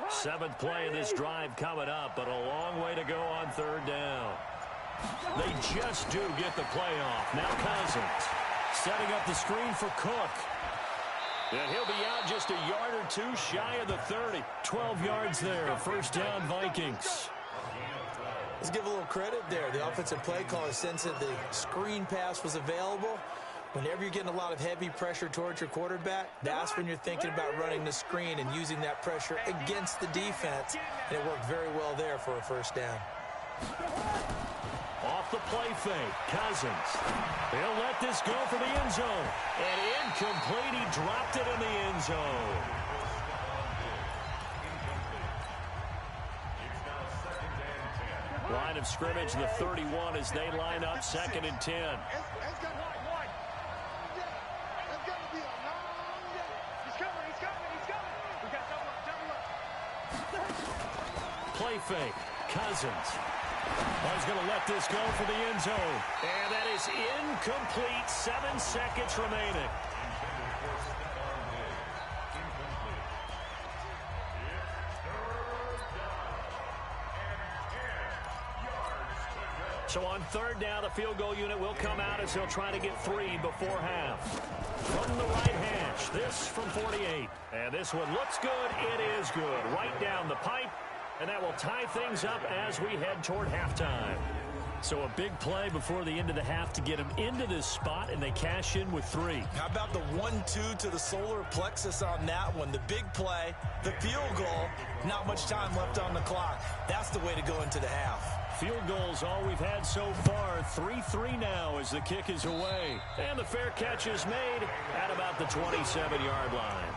Seventh play of this drive coming up, but a long way to go on third down. They just do get the play off. Now Cousins setting up the screen for Cook. And he'll be out just a yard or two shy of the 30. 12 yards there. First down, Vikings. Let's give a little credit there. The offensive play caller sensed that the screen pass was available. Whenever you're getting a lot of heavy pressure towards your quarterback, that's when you're thinking about running the screen and using that pressure against the defense. And it worked very well there for a first down. Off the play fake, Cousins. He'll let this go for the end zone. And incomplete, he dropped it in the end zone. Line of scrimmage, the 31 as they line up, 2nd and 10. Play fake, Cousins. He's going to let this go for the end zone. And that is incomplete. 7 seconds remaining. So on third down, the field goal unit will come out as he'll try to get 3 before half. From the right hash, this from 48. And this one looks good. It is good. Right down the pipe. And that will tie things up as we head toward halftime. So a big play before the end of the half to get them into this spot, and they cash in with 3. How about the 1-2 to the solar plexus on that one? The big play, the field goal, not much time left on the clock. That's the way to go into the half. Field goals all we've had so far. 3-3 now as the kick is away. And the fair catch is made at about the 27-yard line.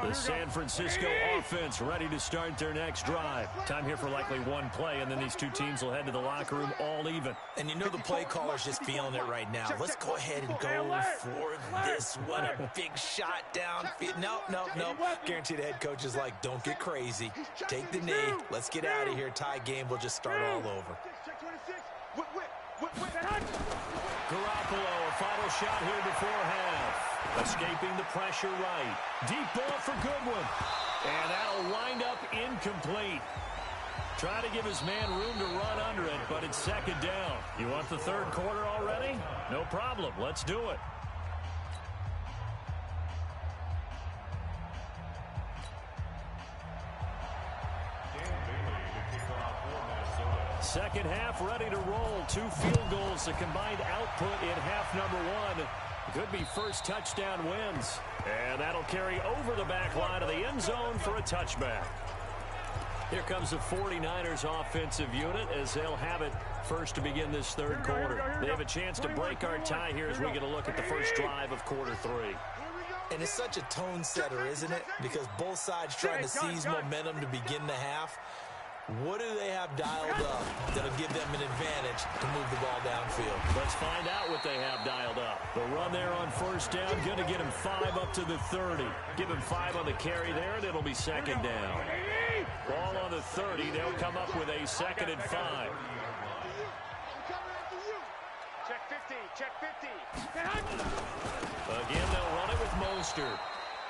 The San Francisco offense ready to start their next drive. Time here for likely one play, and then these two teams will head to the locker room all even. And you know the play caller's just feeling it right now. Let's go ahead and go for this one. A big shot down. No. Guarantee the head coach is like, don't get crazy. Take the knee. Let's get out of here. Tie game. We'll just start all over. Garoppolo, a final shot here before half. Escaping the pressure right. Deep ball for Goodwin. And that'll wind up incomplete. Try to give his man room to run under it, but it's second down. You want the third quarter already? No problem. Let's do it. Second half ready to roll. 2 field goals, the combined output in half number 1. Could be first touchdown wins. And that'll carry over the back line of the end zone for a touchback. Here comes the 49ers offensive unit as they'll have it first to begin this third quarter. They have a chance to break our tie here as we get a look at the first drive of quarter 3. And it's such a tone setter, isn't it? Because both sides trying to seize momentum to begin the half. What do they have dialed up that'll give them an advantage to move the ball downfield? Let's find out what they have dialed up. The run there on first down, going to get him 5 up to the 30. Give him 5 on the carry there, and it'll be second down. Ball on the 30. They'll come up with a 2nd and 5. Check 50. Check 50. Again, they'll run it with Mostert.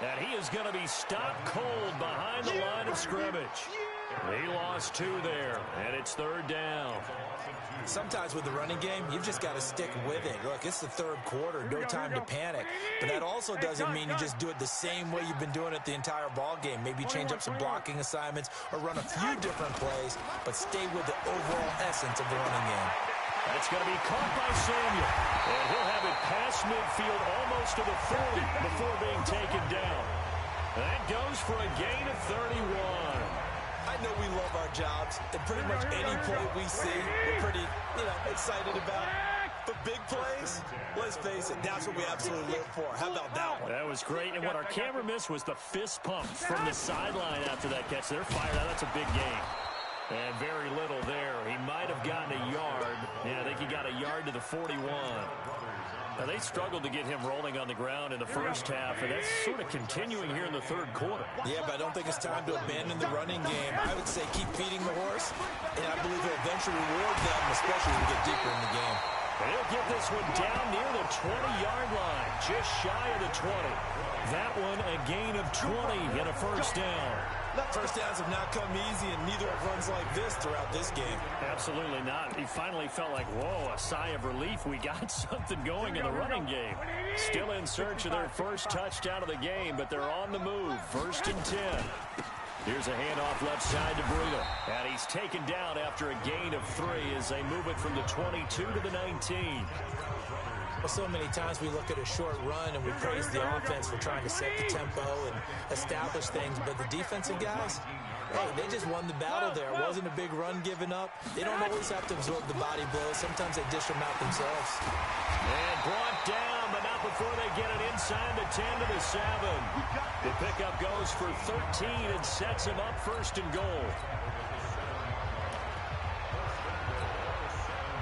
And he is going to be stopped cold behind the line of scrimmage. He lost 2 there, and it's third down. Sometimes with the running game, you've just got to stick with it. Look, it's the third quarter, no time to panic. But that also doesn't mean you just do it the same way you've been doing it the entire ball game. Maybe change up some blocking assignments or run a few different plays, but stay with the overall essence of the running game. That's going to be caught by Samuel. And he'll have it past midfield almost to the 40 before being taken down. That goes for a gain of 31. I know we love our jobs, and pretty much any play we see, we're pretty, excited about. But big plays, let's face it, that's what we absolutely live for. How about that one? That was great, and what our camera missed was the fist pump from the sideline after that catch. They're fired out. That's a big gain. And very little there. He might have gotten a yard. Yeah, I think he got a yard to the 41. Now, they struggled to get him rolling on the ground in the first half, and that's sort of continuing here in the third quarter. Yeah, but I don't think it's time to abandon the running game. I would say keep feeding the horse, and I believe he'll eventually reward them, especially as we get deeper in the game. And he'll get this one down near the 20-yard line, just shy of the 20. That one a gain of 20 and a first down. First downs have not come easy, and neither have runs like this throughout this game. Absolutely not. He finally felt like, whoa, a sigh of relief. We got something going in the running game. Still in search of their first touchdown of the game, but they're on the move. 1st and 10. Here's a handoff left side to Breida. And he's taken down after a gain of 3 as they move it from the 22 to the 19. Well, so many times we look at a short run and we praise the offense for trying to set the tempo and establish things, but the defensive guys, hey, they just won the battle there. It wasn't a big run given up. They don't always have to absorb the body blows. Sometimes they dish them out themselves. And brought down, but not before they get it inside the 10 to the 7. The pickup goes for 13 and sets him up 1st and goal.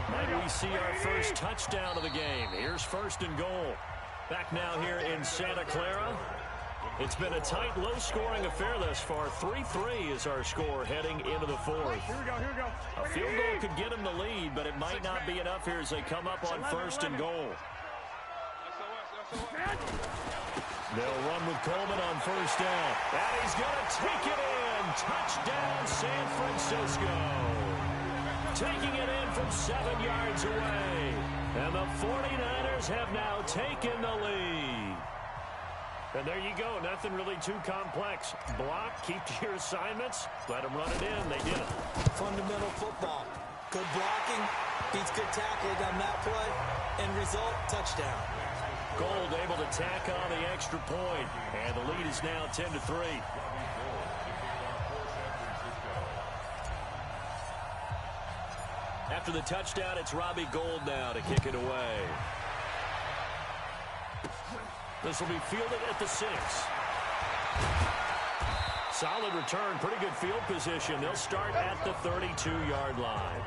Might we see our first touchdown of the game. Here's 1st and goal. Back now here in Santa Clara. It's been a tight, low-scoring affair thus far. 3-3 is our score heading into the 4th. Here we go. A field goal could get them the lead, but it might not be enough here as they come up on 1st and goal. They'll run with Coleman on 1st down. And he's going to take it in. Touchdown, San Francisco. Taking it in from 7 yards away. And the 49ers have now taken the lead. And there you go. Nothing really too complex. Block, keep to your assignments, let them run it in. They did it. Fundamental football. Good blocking, beats good tackling on that play. End result, touchdown. Gold able to tack on the extra point. And the lead is now 10-3. After the touchdown, it's Robbie Gould now to kick it away. This will be fielded at the 6. Solid return, pretty good field position. They'll start at the 32-yard line.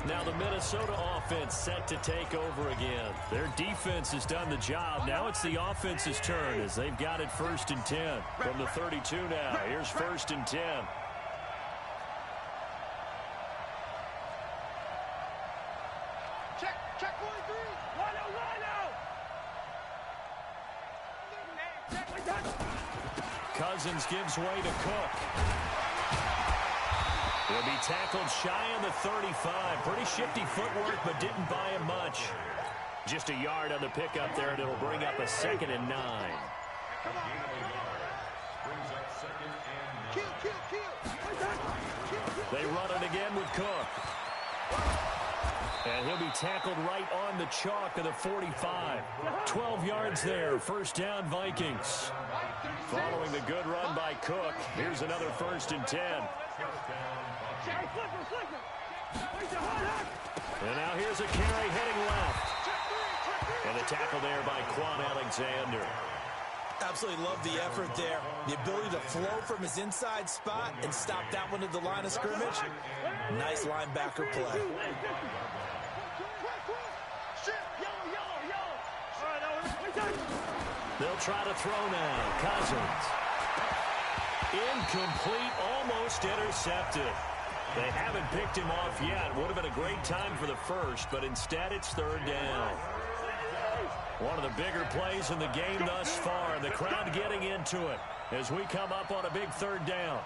Now the Minnesota offense set to take over again. Their defense has done the job. Now it's the offense's turn as they've got it 1st and 10 from the 32 now. Here's 1st and 10. Check 43. Line out. Cousins gives way to Cook. He'll be tackled shy on the 35. Pretty shifty footwork, but didn't buy him much. Just a yard on the pickup there, and it'll bring up a 2nd and 9. They run it again with Cook. And he'll be tackled right on the chalk of the 45. 12 yards there, 1st down Vikings. Following the good run by Cook, here's another 1st and 10. And now here's a carry heading left. And a tackle there by Quan Alexander. Absolutely love the effort there. The ability to flow from his inside spot and stop that one at the line of scrimmage. Nice linebacker play. They'll try to throw now. Cousins. Incomplete, almost intercepted. They haven't picked him off yet. Would have been a great time for the first, but instead it's 3rd down. One of the bigger plays in the game thus far, and the crowd getting into it as we come up on a big 3rd down.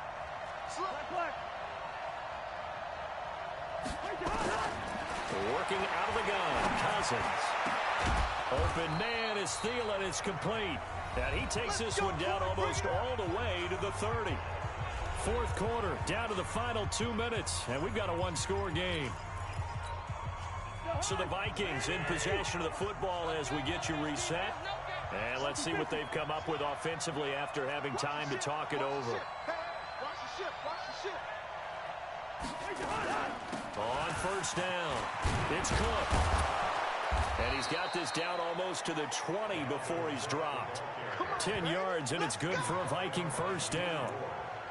Working out of the gun, Cousins. Open man is Thielen. It's complete. And he takes this one down almost all the way to the 30. 4th quarter, down to the final 2 minutes, and we've got a 1-score game. So the Vikings in possession of the football as we get you reset. And let's see what they've come up with offensively after having time to talk it over. On 1st down, it's Cook. And he's got this down almost to the 20 before he's dropped. 10 yards, and it's good for a Viking 1st down.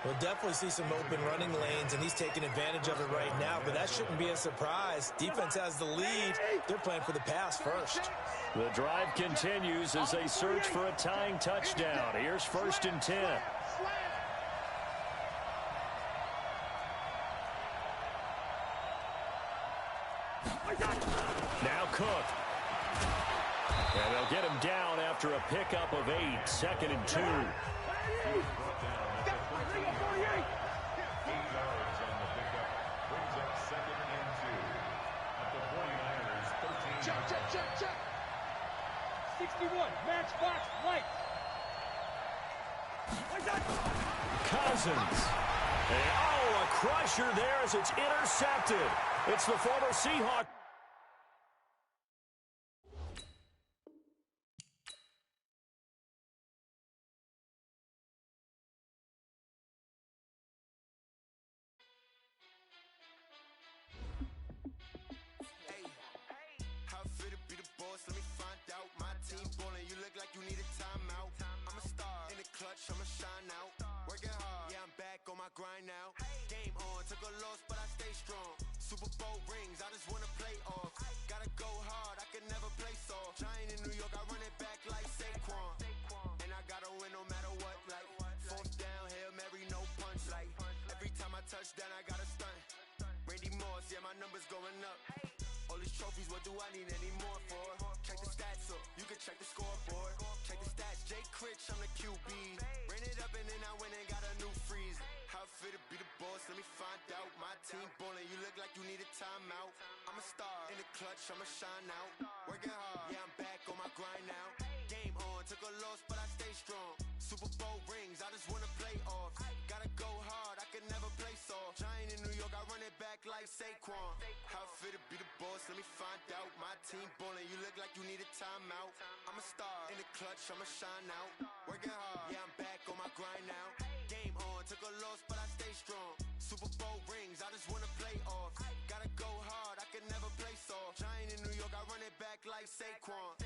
We'll definitely see some open running lanes, and he's taking advantage of it right now, but that shouldn't be a surprise. Defense has the lead. They're playing for the pass first. The drive continues as they search for a tying touchdown. Here's 1st and 10. Now Cook. And they'll get him down after a pickup of 8. 2nd and 2. Check. 61, matchbox, right. Cousins. And, a crusher there as it's intercepted. It's the former Seahawk. Grind now, game on, took a loss but I stay strong. Super Bowl rings, I just wanna play off. Gotta go hard, I can never play soft. Giant in New York, I run it back like Saquon. And I gotta win no matter what, like 4th down, Hail Mary, no punch. Like every time I touch down, I gotta stunt. Randy Moss, yeah, my numbers going up. All these trophies, what do I need any more for? Check the stats up, you can check the scoreboard. Check the stats, Jay Critch, I'm the QB. Ran it up and then I went and got a new freeze. How fit to be the boss, let me find out. My team ballin', you look like you need a timeout. I'm a star, in the clutch, I'ma shine out. Working hard, yeah, I'm back on my grind now. Game on, took a loss, but I stay strong. Super Bowl rings, I just wanna play off. Gotta go hard, I can never play soft. Giant in New York, I run it back like Saquon. How fit to be the boss, let me find out. My team ballin', you look like you need a timeout. I'm a star, in the clutch, I'ma shine out. Working hard, yeah, I'm back on my grind now. Game on, took a loss, but I stay strong. Super Bowl rings, I just wanna play off. Gotta go hard, I can never play soft. Giant in New York, I run it back like Saquon.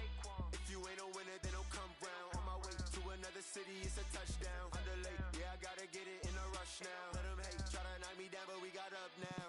If If you ain't a winner, then don't come round. On my way to another city, it's a touchdown. Underlay, yeah, I gotta get it in a rush now. Let them hate, try to knock me down, but we got up now.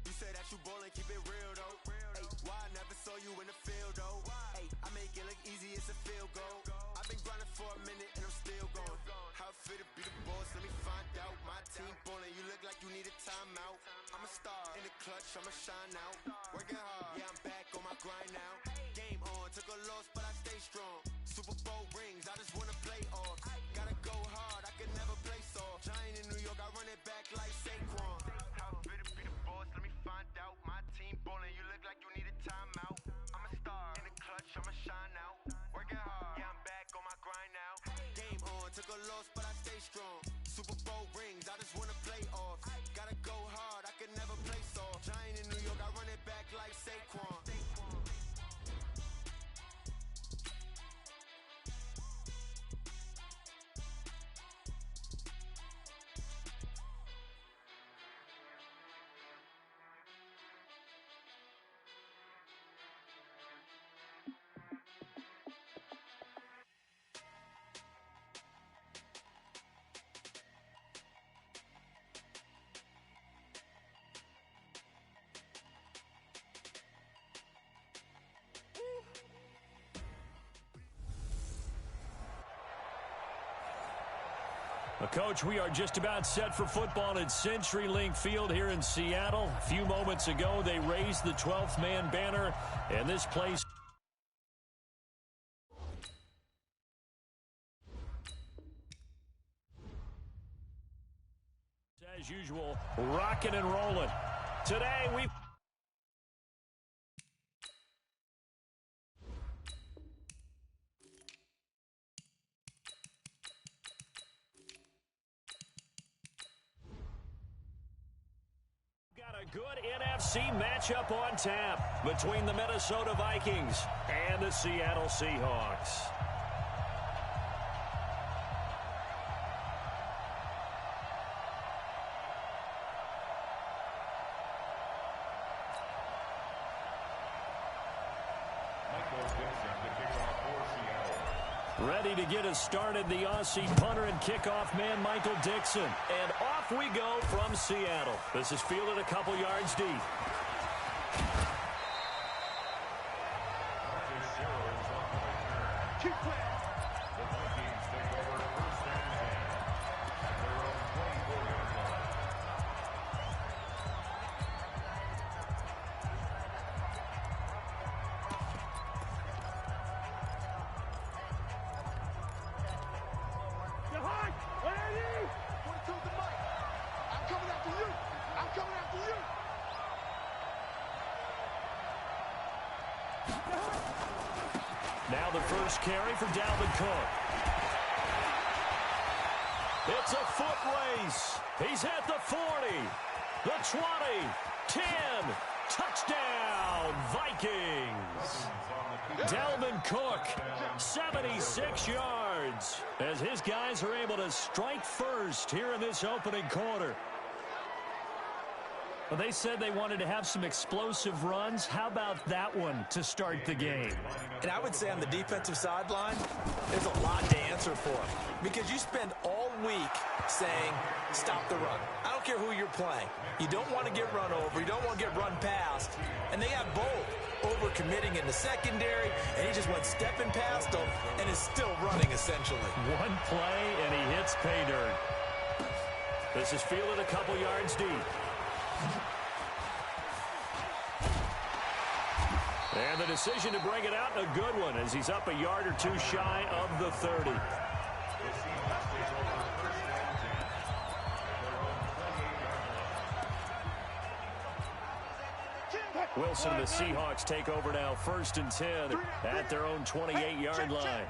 You say that you ballin', keep it real though. Hey, why I never saw you in the field though? Hey, I make it look easy, it's a field goal. I've been grinding for a minute and I'm still going. How it feel to be the boss, let me find out. My team ballin', you look like you need a timeout. I'm a star in the clutch, I'ma shine out. Working hard, yeah, I'm back on my grind now. Game on, took a loss, but I stay strong. Super Bowl rings, I just wanna play off. Gotta go hard, I can never play soft. Giant in New York, I run it back like Saquon. How it feel to be the boss, let me find out. My team ballin', you look like you need a timeout. I'm a star in the clutch, I'ma shine out. Working hard, yeah, I'm back on my grind now. Game on, took a loss, but I stay strong. Super Bowl rings, I just wanna play off. Gotta go hard, I can never play soft. Giant in New York, I run it back like Saquon. Coach, we are just about set for football at CenturyLink Field here in Seattle. A few moments ago, they raised the 12th man banner, and this place... as usual, rocking and rolling. Today, we... good NFC matchup on tap between the Minnesota Vikings and the Seattle Seahawks. Ready to get us started, the Aussie punter and kickoff man, Michael Dixon. And off we go from Seattle. This is fielded a couple yards deep. Keep playing. The Vikings take over first and 10 at their own 24-yard line. Now the first carry for Dalvin Cook. It's a foot race. He's at the 40, the 20, 10. Touchdown, Vikings. Dalvin Cook, 76 yards, as his guys are able to strike first here in this opening quarter. Well, they said they wanted to have some explosive runs. How about that one to start the game? And I would say on the defensive sideline, there's a lot to answer for. Because you spend all week saying, stop the run. I don't care who you're playing. You don't want to get run over. You don't want to get run past. And they have both. Overcommitting in the secondary, and he just went stepping past them and is still running, essentially. One play, and he hits pay dirt. This is fielded a couple yards deep. And the decision to bring it out, a good one, as he's up a yard or two shy of the 30. Wilson and the Seahawks take over now, 1st and 10 at their own 28-yard line.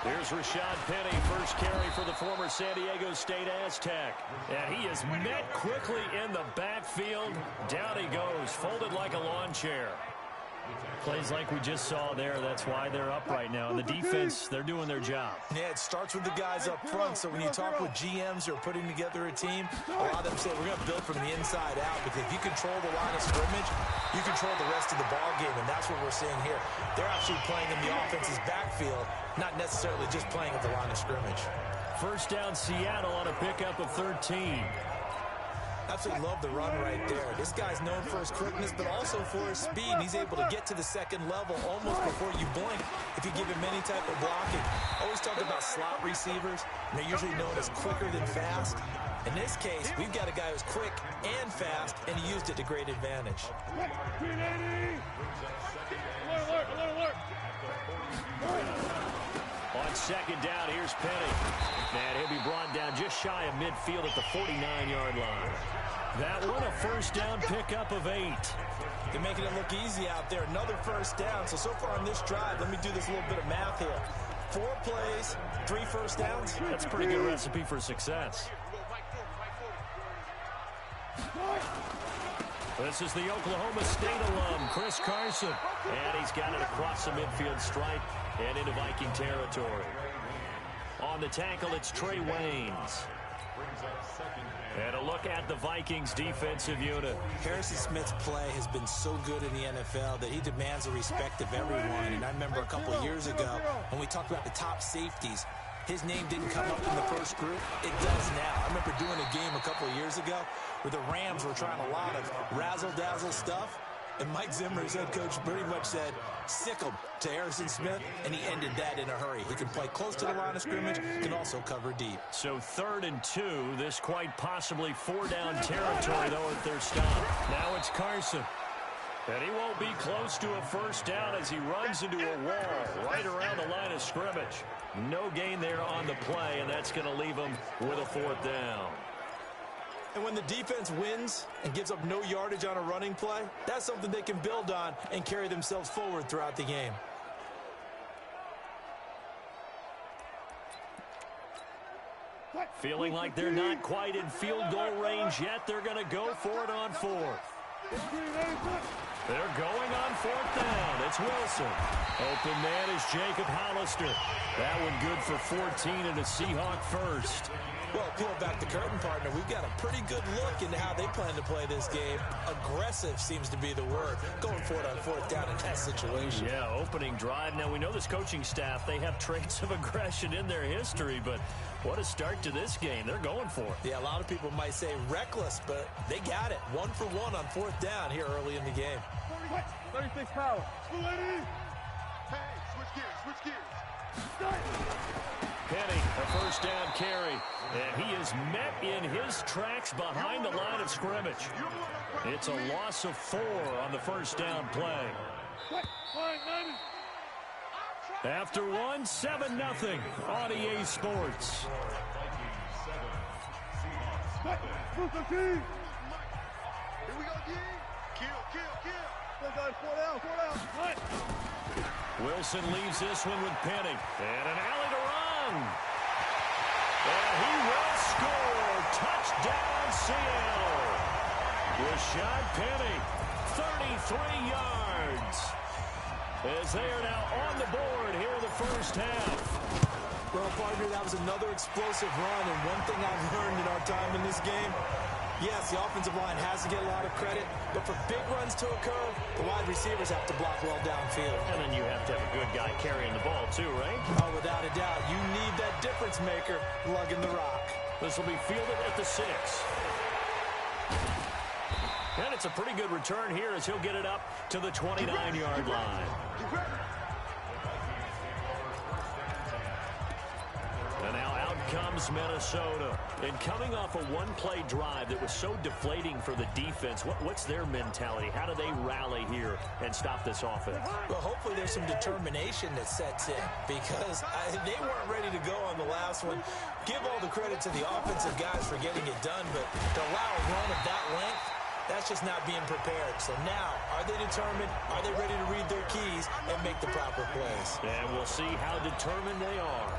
Here's Rashad Penny, first carry for the former San Diego State Aztec. And he is met quickly in the backfield. Down he goes, folded like a lawn chair. Plays like we just saw there, that's why they're up right now. And the defense, they're doing their job. Yeah, it starts with the guys up front. So when you talk with GMs who are putting together a team, a lot of them say we're going to build from the inside out, because if you control the line of scrimmage, you control the rest of the ball game, and that's what we're seeing here. They're actually playing in the offense's backfield, not necessarily just playing at the line of scrimmage. First down, Seattle on a pickup of 13. Absolutely love the run right there. This guy's known for his quickness, but also for his speed. He's able to get to the second level almost before you blink if you give him any type of blocking. Always talk about slot receivers, and they're usually known as quicker than fast. In this case, we've got a guy who's quick and fast, and he used it to great advantage. On second down, here's Penny. And he'll be brought down just shy of midfield at the 49-yard line. That one, a first down pickup of 8. They're making it look easy out there. Another first down. So far on this drive, let me do this little bit of math here. 4 plays, 3 first downs. That's a pretty good recipe for success. This is the Oklahoma State alum, Chris Carson. And he's got it across the midfield stripe and into Viking territory. On the tackle, it's Trey Waynes. And a look at the Vikings defensive unit. Harrison Smith's play has been so good in the NFL that he demands the respect of everyone. And I remember a couple of years ago when we talked about the top safeties, his name didn't come up in the first group. It does now. I remember doing a game a couple of years ago where the Rams were trying a lot of razzle-dazzle stuff. And Mike Zimmer, his head coach, pretty much said, sick him to Harrison Smith, and he ended that in a hurry. He can play close to the line of scrimmage, can also cover deep. So 3rd and 2, this quite possibly 4-down territory, though, at their stop. Now it's Carson. And he won't be close to a first down as he runs into a wall right around the line of scrimmage. No gain there on the play, and that's going to leave him with a 4th down. And when the defense wins and gives up no yardage on a running play, that's something they can build on and carry themselves forward throughout the game. Feeling like they're not quite in field goal range yet, they're going to go for it on 4th. They're going on 4th down. It's Wilson. Open man is Jacob Hollister. That one good for 14 and a Seahawk first. Well, peel back the curtain, partner. We've got a pretty good look into how they plan to play this game. Aggressive seems to be the word. Going for it on 4th down in that situation. Yeah, opening drive. Now, we know this coaching staff, they have traits of aggression in their history, but what a start to this game. They're going for it. Yeah, a lot of people might say reckless, but they got it. 1 for 1 on 4th down here early in the game. 36 power. Hey, switch gears. Penny, a first down carry. And he is met in his tracks behind the line of scrimmage. It's a loss of 4 on the first down play. After 1, 7-0 on EA Sports. Here we go, G. Kill. 4 down. Wilson leaves this one with Penny. And an alley to run. And he will score. Touchdown, Seattle. Rashad Penny, 33 yards. As they are now on the board here in the first half. Well, partner, that was another explosive run. And one thing I've learned in our time in this game, yes, the offensive line has to get a lot of credit, but for big runs to occur, the wide receivers have to block well downfield. And then you have to have a good guy carrying the ball too, right? Oh, without a doubt. You need that difference maker lugging the rock. This will be fielded at the 6. And it's a pretty good return here as he'll get it up to the 29-yard line. And now out comes Minnesota. And coming off a one-play drive that was so deflating for the defense, what's their mentality? How do they rally here and stop this offense? Well, hopefully there's some determination that sets in because they weren't ready to go on the last one. Give all the credit to the offensive guys for getting it done, but to allow a run of that length, that's just not being prepared. So now, are they determined? Are they ready to read their keys and make the proper plays? And we'll see how determined they are.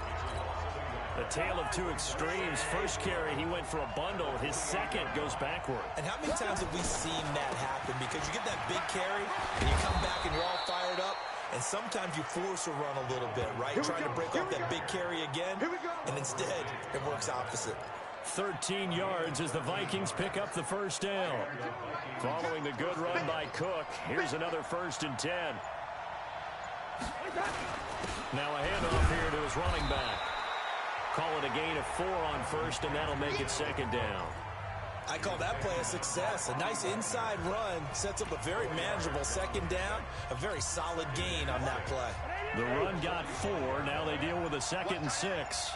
A tale of two extremes. First carry, he went for a bundle. His second goes backward. And how many times have we seen that happen? Because you get that big carry, and you come back and you're all fired up, and sometimes you force a run a little bit, right? Trying to break off that big carry again, and instead it works opposite. 13 yards as the Vikings pick up the first down. Following the good run by Cook, here's another 1st and 10. Now a handoff here to his running back. Call it a gain of 4 on first, and that'll make it 2nd down. I call that play a success. A nice inside run sets up a very manageable 2nd down. A very solid gain on that play. The run got 4. Now they deal with a 2nd and 6.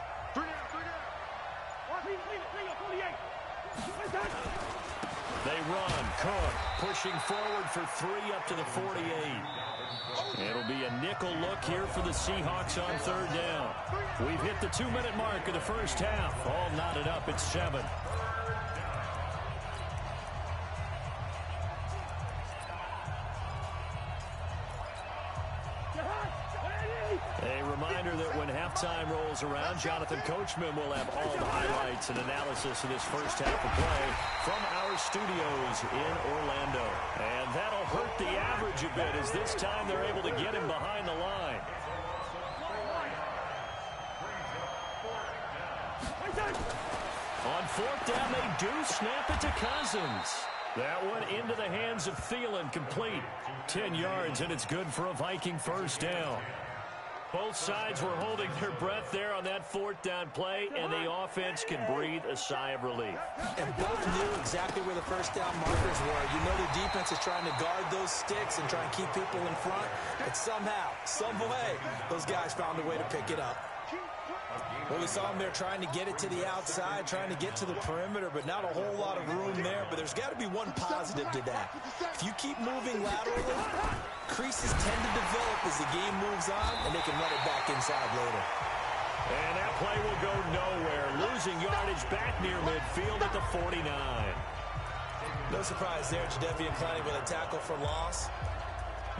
They run. Cook pushing forward for 3 up to the 48. It'll be a nickel look here for the Seahawks on 3rd down. We've hit the 2-minute mark of the first half. All knotted up at 7. A reminder that when halftime rolls around, Jonathan Coachman will have all the highlights and analysis of this first half of play from our studios in Orlando. And that'll hurt the average a bit as this time they're able to get him behind the line. On 4th down, they do snap it to Cousins. That one into the hands of Thielen, complete. 10 yards, and it's good for a Viking first down. Both sides were holding their breath there on that 4th down play, and the offense can breathe a sigh of relief. And both knew exactly where the first down markers were. You know the defense is trying to guard those sticks and try and keep people in front, but somehow, some way, those guys found a way to pick it up. Well, we saw them there trying to get it to the outside, trying to get to the perimeter, but not a whole lot of room there. But there's got to be one positive to that. If you keep moving laterally, creases tend to develop as the game moves on, and they can run it back inside later. And that play will go nowhere. Losing yardage back near midfield at the 49. No surprise there, Jadeveon Clowney with a tackle for loss.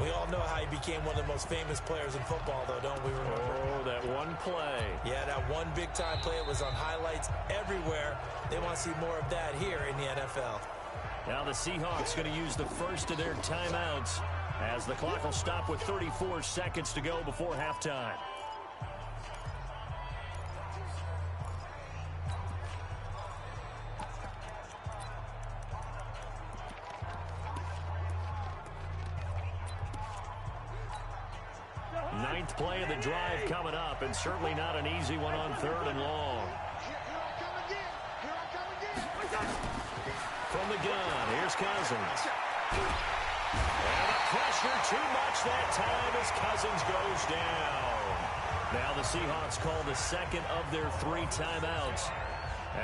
We all know how he became one of the most famous players in football, though, don't we remember? Oh, that one play. Yeah, that one big-time play. It was on highlights everywhere. They want to see more of that here in the NFL. Now the Seahawks going to use the first of their timeouts as the clock will stop with 34 seconds to go before halftime. Ninth play of the drive coming up, and certainly not an easy one on 3rd and long. From the gun, here's Cousins. And the pressure too much that time as Cousins goes down. Now the Seahawks call the 2nd of their 3 timeouts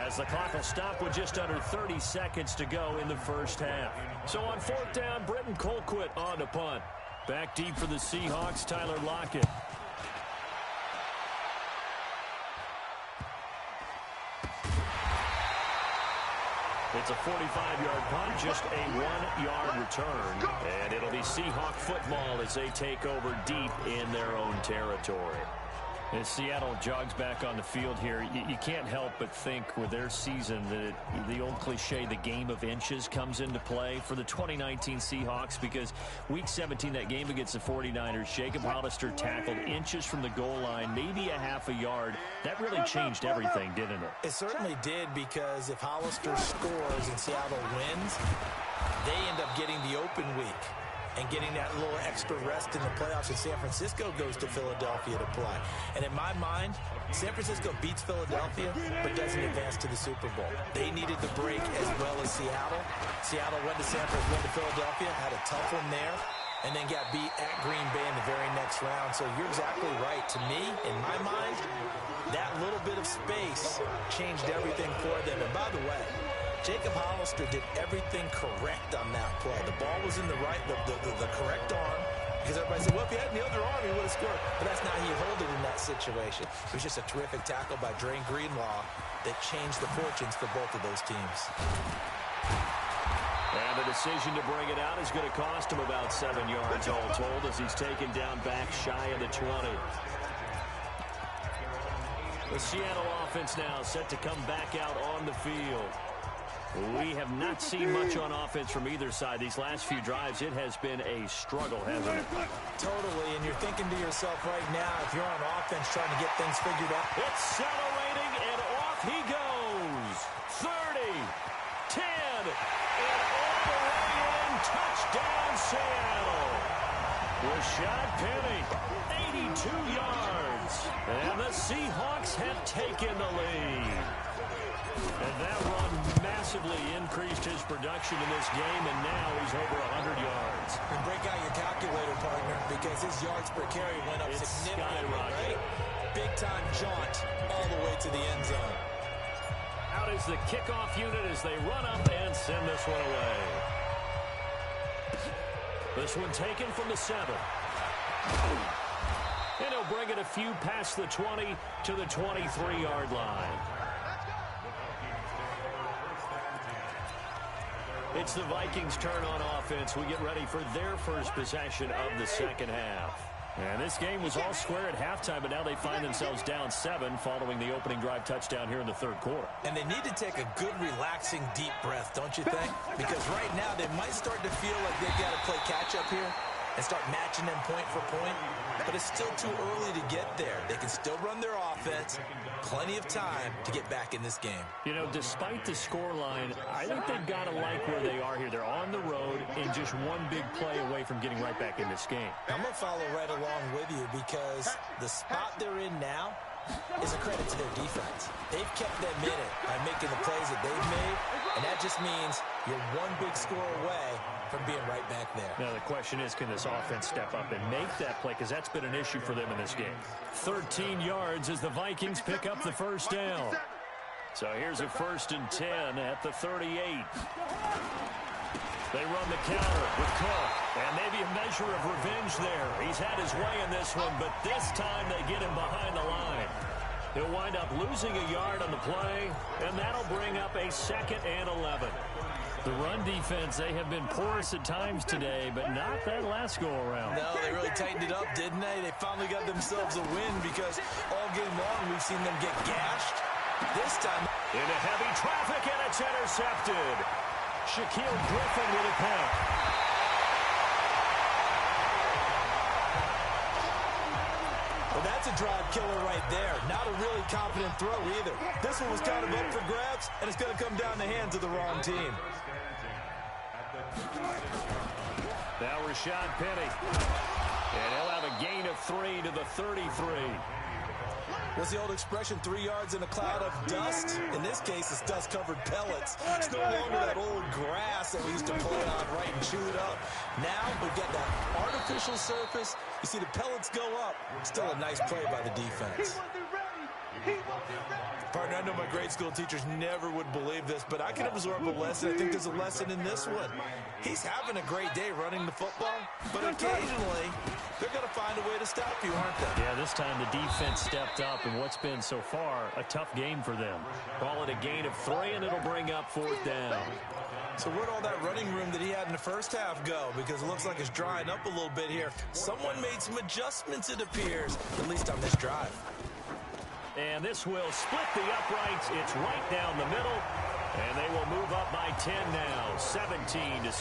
as the clock will stop with just under 30 seconds to go in the first half. So on 4th down, Britton Colquitt on to punt. Back deep for the Seahawks, Tyler Lockett. It's a 45-yard punt, just a 1-yard return. And it'll be Seahawk football as they take over deep in their own territory. As Seattle jogs back on the field here, you can't help but think with their season that the old cliche, the game of inches, comes into play for the 2019 Seahawks, because Week 17, that game against the 49ers, Jacob Hollister tackled inches from the goal line, maybe a half a yard. That really changed everything, didn't it? It certainly did, because if Hollister scores and Seattle wins, they end up getting the open week and getting that little extra rest in the playoffs. And San Francisco goes to Philadelphia to play. And in my mind, San Francisco beats Philadelphia but doesn't advance to the Super Bowl. They needed the break as well as Seattle. Seattle went to San Francisco, went to Philadelphia, had a tough one there, and then got beat at Green Bay in the very next round. So you're exactly right. To me, in my mind, that little bit of space changed everything for them. And by the way, Jacob Hollister did everything correct on that play. The ball was in the correct arm, because everybody said, well, if he had the other arm, he would have scored. But that's not how you hold it in that situation. It was just a terrific tackle by Drain Greenlaw that changed the fortunes for both of those teams. And the decision to bring it out is going to cost him about 7 yards all told, as he's taken down back shy of the 20. The Seattle offense now set to come back out on the field. We have not seen much on offense from either side. These last few drives, it has been a struggle, hasn't it? Totally, and you're thinking to yourself right now, if you're on offense trying to get things figured out. Accelerating, and off he goes. 30, 10, and all the way in. Touchdown, Seattle. Rashad Penny, 82 yards. And the Seahawks have taken the lead. And that run massively increased his production in this game, and now he's over 100 yards. And break out your calculator, partner, because his yards per carry went up significantly, right? Big-time jaunt all the way to the end zone. Out is the kickoff unit as they run up and send this one away. This one taken from the 7. And he'll bring it a few past the 20 to the 23-yard line. It's the Vikings' turn on offense. We get ready for their first possession of the second half. And this game was all square at halftime, but now they find themselves down 7 following the opening drive touchdown here in the third quarter. And they need to take a good, relaxing, deep breath, don't you think? Because right now they might start to feel like they've got to play catch-up here and start matching them point for point. But it's still too early to get there. They can still run their offense. Plenty of time to get back in this game. You know, despite the scoreline, I think they've got to like where they are here. They're on the road and just one big play away from getting right back in this game. I'm going to follow right along with you because the spot they're in now is a credit to their defense. They've kept them in it by making the plays that they've made, and that just means you're one big score away from being right back there. Now the question is, can this offense step up and make that play? Because that's been an issue for them in this game. 13 yards as the Vikings pick up the first down. So here's a 1st and 10 at the 38. They run the counter with Cook, and maybe a measure of revenge there. He's had his way in this one, but this time they get him behind the line. He'll wind up losing a yard on the play, and that'll bring up a 2nd and 11. The run defense, they have been porous at times today, but not that last go-around. No, they really tightened it up, didn't they? They finally got themselves a win because all game long we've seen them get gashed. This time, into heavy traffic, and it's intercepted. Shaquille Griffin with a pick. Well, that's a drive killer right there. Not a really confident throw either. This one was kind of up for grabs, and it's going to come down the hands of the wrong team. Now Rashad Penny. And he'll have a gain of 3 to the 33. What's the old expression, 3 yards in a cloud of dust? In this case, it's dust-covered pellets. It's no longer that old grass that we used to play on, right, and chew it up. Now we've got that artificial surface. You see the pellets go up. Still a nice play by the defense. Partner, I know my grade school teachers never would believe this, but I can absorb a lesson. I think there's a lesson in this one. He's having a great day running the football, but occasionally they're going to find a way to stop you, aren't they? Yeah, this time the defense stepped up in what's been so far a tough game for them. Call it a gain of 3, and it'll bring up 4th down. So where'd all that running room that he had in the first half go? Because it looks like it's drying up a little bit here. Someone made some adjustments, it appears, at least on this drive. And this will split the uprights. It's right down the middle. And they will move up by 10 now, 17-7.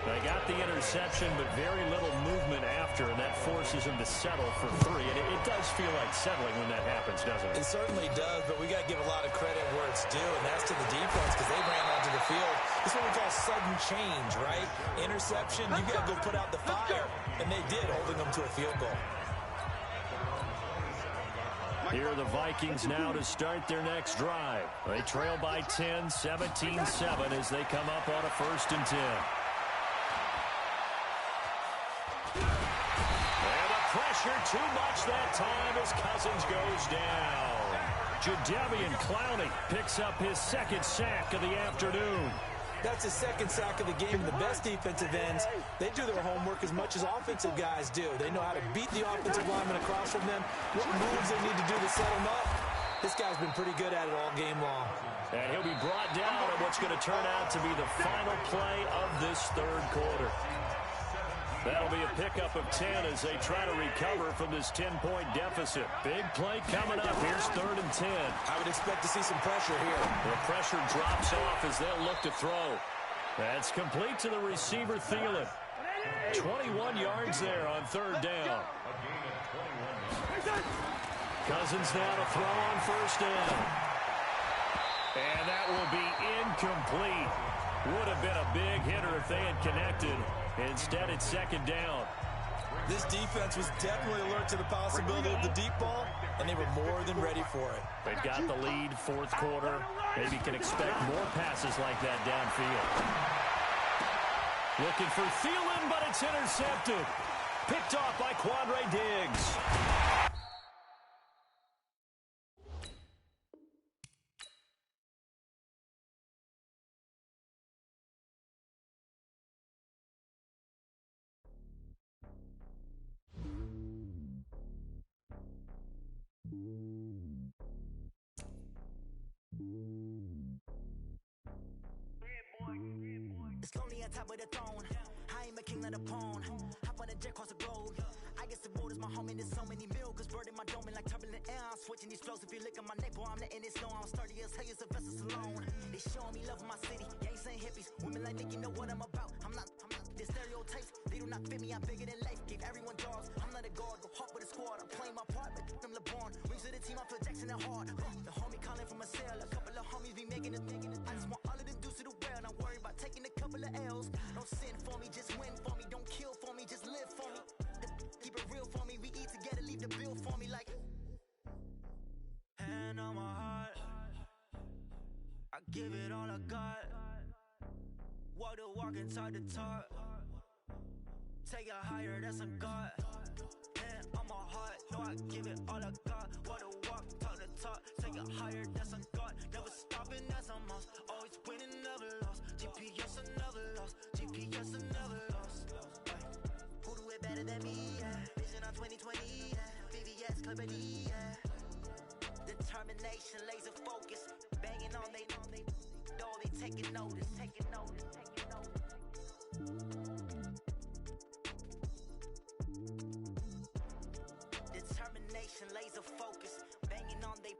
They got the interception, but very little movement after, and that forces them to settle for 3. And it does feel like settling when that happens, doesn't it? It certainly does, but we got to give a lot of credit where it's due, and that's to the defense because they ran onto the field. This is what we call sudden change, right? Interception, you got to go put out the fire, and they did, holding them to a field goal. Here are the Vikings now to start their next drive. They trail by 10, 17-7 as they come up on a 1st and 10. And the pressure too much that time as Cousins goes down. Jadeveon Clowney picks up his 2nd sack of the afternoon. That's his 2nd sack of the game. The best defensive ends, they do their homework as much as offensive guys do. They know how to beat the offensive lineman across from them, what moves they need to do to set them up. This guy's been pretty good at it all game long. And he'll be brought down on what's going to turn out to be the final play of this third quarter. That'll be a pickup of 10 as they try to recover from this 10-point deficit. Big play coming up. Here's 3rd and 10. I would expect to see some pressure here. The pressure drops off as they'll look to throw. That's complete to the receiver, Thielen. 21 yards there on 3rd down. Cousins now to throw on 1st down. And that will be incomplete. Would have been a big hitter if they had connected. Instead, it's 2nd down. This defense was definitely alert to the possibility of the deep ball, and they were more than ready for it. They've got the lead, 4th quarter. Maybe can expect more passes like that downfield. Looking for Thielen, but it's intercepted. Picked off by Quandre Diggs. It's lonely on top of the throne. I am a king of the pawn. Hop on a jet across the globe. I guess the world is my home and there's so many milkers bird in my dome and like turbulent air. I'm switching these flows. If you look at my neck, boy, I'm letting it snow. I'm sturdy as hell, as a vessel alone. They showing me love in my city. Gangs and hippies. Women like Nick, you know what I'm about. I'm not the stereotypes. They do not fit me. I'm bigger than life. Give everyone jobs. I'm not a guard. Go hard with a squad. I'm playing my part. But them LeBron. Rings to the team. I feel Jackson and hard. The homie calling from a cell. A couple of homies be making it. I just want all of them dudes to the well. Not worry about taking a couple of L's. Don't sin for me, just win for me. Don't kill for me, just live for me. Keep it real for me. We eat together, leave the bill for me like. Hand on my heart, I give it all I got. Walk the walk and talk the talk. Take it higher, that's a God. Hand on my heart, no, I give it all I got. Walk the walk, talk the talk. Take it higher, that's a God. Never stopping, that's a must. Always winning, never lost. GPS, I never lost. GPS, I never lost. Who do it better than me? Yeah. Vision on 2020. Yeah. VVS, Clarity. Yeah. Determination, laser focus. Banging on they taking notice. Determination, laser focus. Banging on they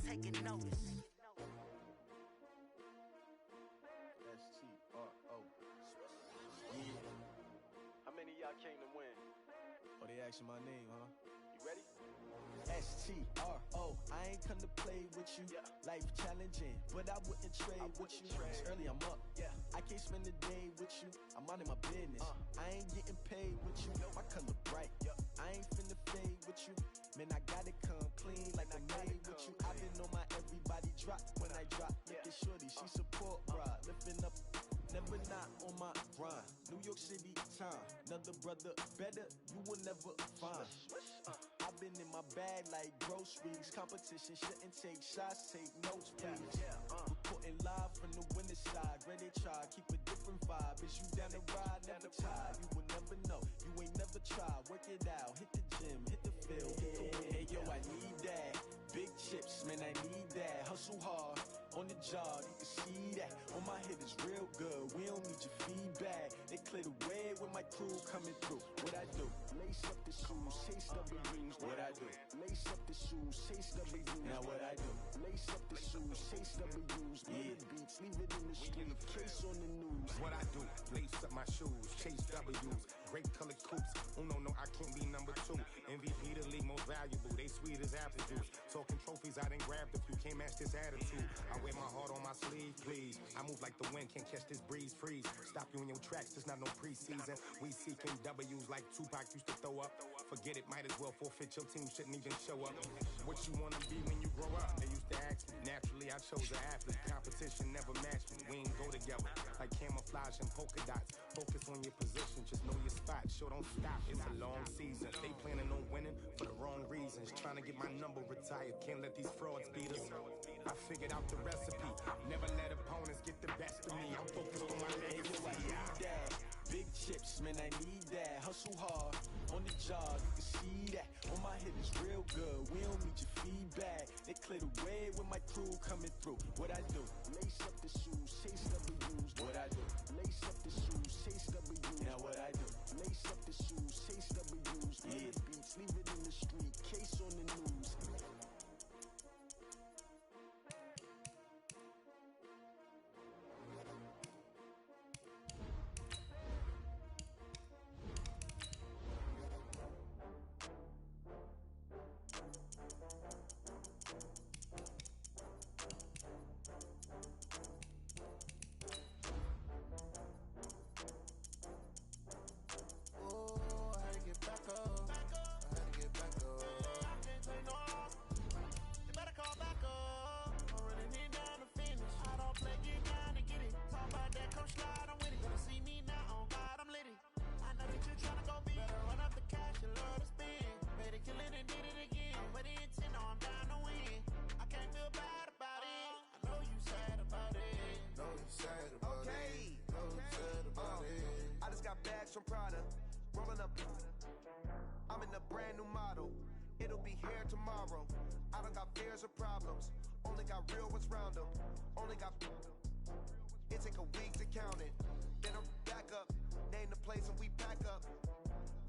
taking notice. S-T-R-O. Yeah. How many of y'all came to win? Oh, they asking my name, huh? You ready? S-T-R-O. I ain't come to play with you. Yeah. Life challenging, but I wouldn't trade with you. It's early, I'm up. Yeah. I can't spend the day with you. I'm out of my business. I ain't getting paid with you. My color bright. I ain't finna fade with you. Man, I gotta come clean like I made with you. I've been on my everybody drop when I drop. Look at shorty, she support ride. Lifting up, never not on my grind. New York City time, another brother better, you will never find. I've been in my bag like groceries. Competition shouldn't take shots, take notes, please. Reporting live from the winter side. Ready to try, keep a different vibe. Is you down the ride, never tired. You will never know, you ain't never tried. Work it out, hit the gym, hit the field, hit the win. Hey yo, I need that. Big chips, man, I need that. Hustle hard, on the job, you can see that. On my hit is real good, we don't need your feedback. They clear the way with my crew coming through. What I do? Lace up the shoes, chase W's. What I do? Lace up the shoes, chase W's. Now what I do? Lace up the shoes, chase W's. Yeah. Beats, leave it in the street, case on the news. What I do? Lace up my shoes, chase W's. Great colored coops. No, I can't be number 2. MVP the league most valuable. They sweet as apple juice. Talking trophies, I done grabbed a few. Can't match this attitude. I wear my heart on my sleeve, please. I move like the wind, can't catch this breeze, freeze. Stop you in your tracks, there's not no preseason. We seeking W's like Tupac used to throw up. Forget it, might as well forfeit. Your team shouldn't even show up. What you wanna be when you grow up? They used to ask me. Naturally, I chose an athlete. Competition never matched me. We ain't go together like camouflage and polka dots. Focus on your position, just know your spot. Sure, don't stop. It's a long season. They planning on winning for the wrong reasons. Trying to get my number retired. Can't let these frauds beat us. I figured out the recipe. Never let opponents get the best of me. I'm focused on my legacy. I need that. Big chips, man, I need that. Hustle hard, on the job, you can see that. On my hit is real good, we don't need your feedback. They clear the way with my crew coming through. What I do? Lace up the shoes, chase W's. What I do? Lace up the shoes, chase W's. Now what I do? lace up the shoes, chase W's, play the beats, leave it in the street, case on the news. From Prada, rolling up. I'm in a brand new model. It'll be here tomorrow. I don't got fears or problems. Only got real ones round them. Only got. It take a week to count it. Then I'm back up. Name the place and we pack up.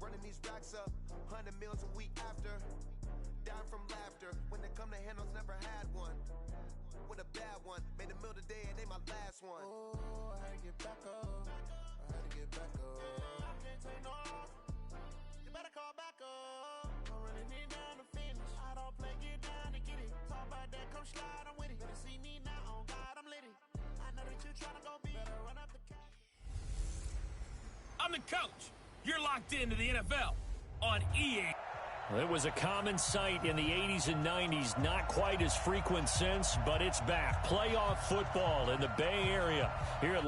Running these racks up. 100 meals a week after. Down from laughter. When they come to handles, never had one. With a bad one. Made a meal today and they my last one. Oh, I had to get back up. I had to get back up. You better call back up. I'm running it down to finish. I don't play, get down to get it. Talk about that, come slide, I'm with it. Better see me now, on God, I'm lit it. I know that you're trying to go be. Better run up the cash. I'm the coach. You're locked into the NFL on EA. Well, it was a common sight in the 80s and 90s, not quite as frequent since, but it's back. Playoff football in the Bay Area here at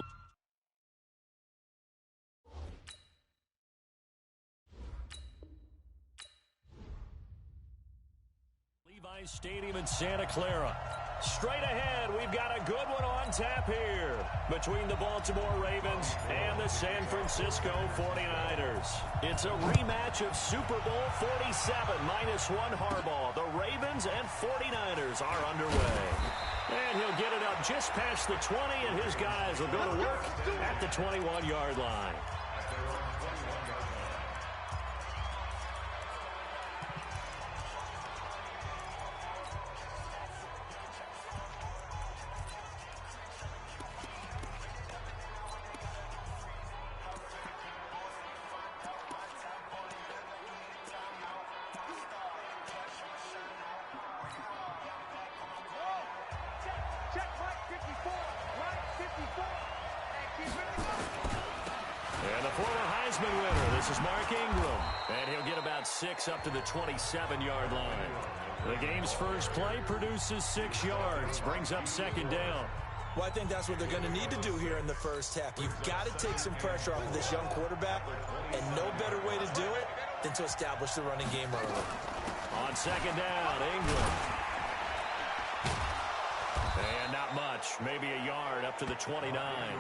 Stadium in Santa Clara. Straight ahead, we've got a good one on tap here between the Baltimore Ravens and the San Francisco 49ers. It's a rematch of Super Bowl 47 -1 Harbaugh. The Ravens and 49ers are underway. And he'll get it up just past the 20, and his guys will go to work at the 21-yard line. And the former Heisman winner, this is Mark Ingram. And he'll get about 6 up to the 27-yard line. The game's first play produces 6 yards, brings up second down. Well, I think that's what they're going to need to do here in the first half. You've got to take some pressure off of this young quarterback, and no better way to do it than to establish the running game early. On second down, Ingram. And not much, maybe a yard up to the 29.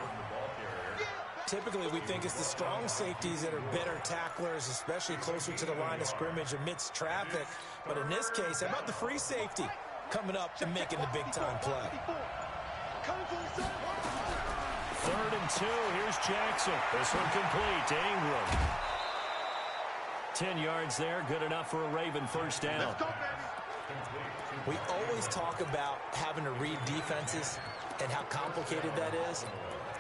Typically, we think it's the strong safeties that are better tacklers, especially closer to the line of scrimmage amidst traffic. But in this case, how about the free safety coming up and making the big-time play? 3rd and 2, here's Jackson. This one complete to Ingram. 10 yards there, good enough for a Raven first down. We always talk about having to read defenses and how complicated that is.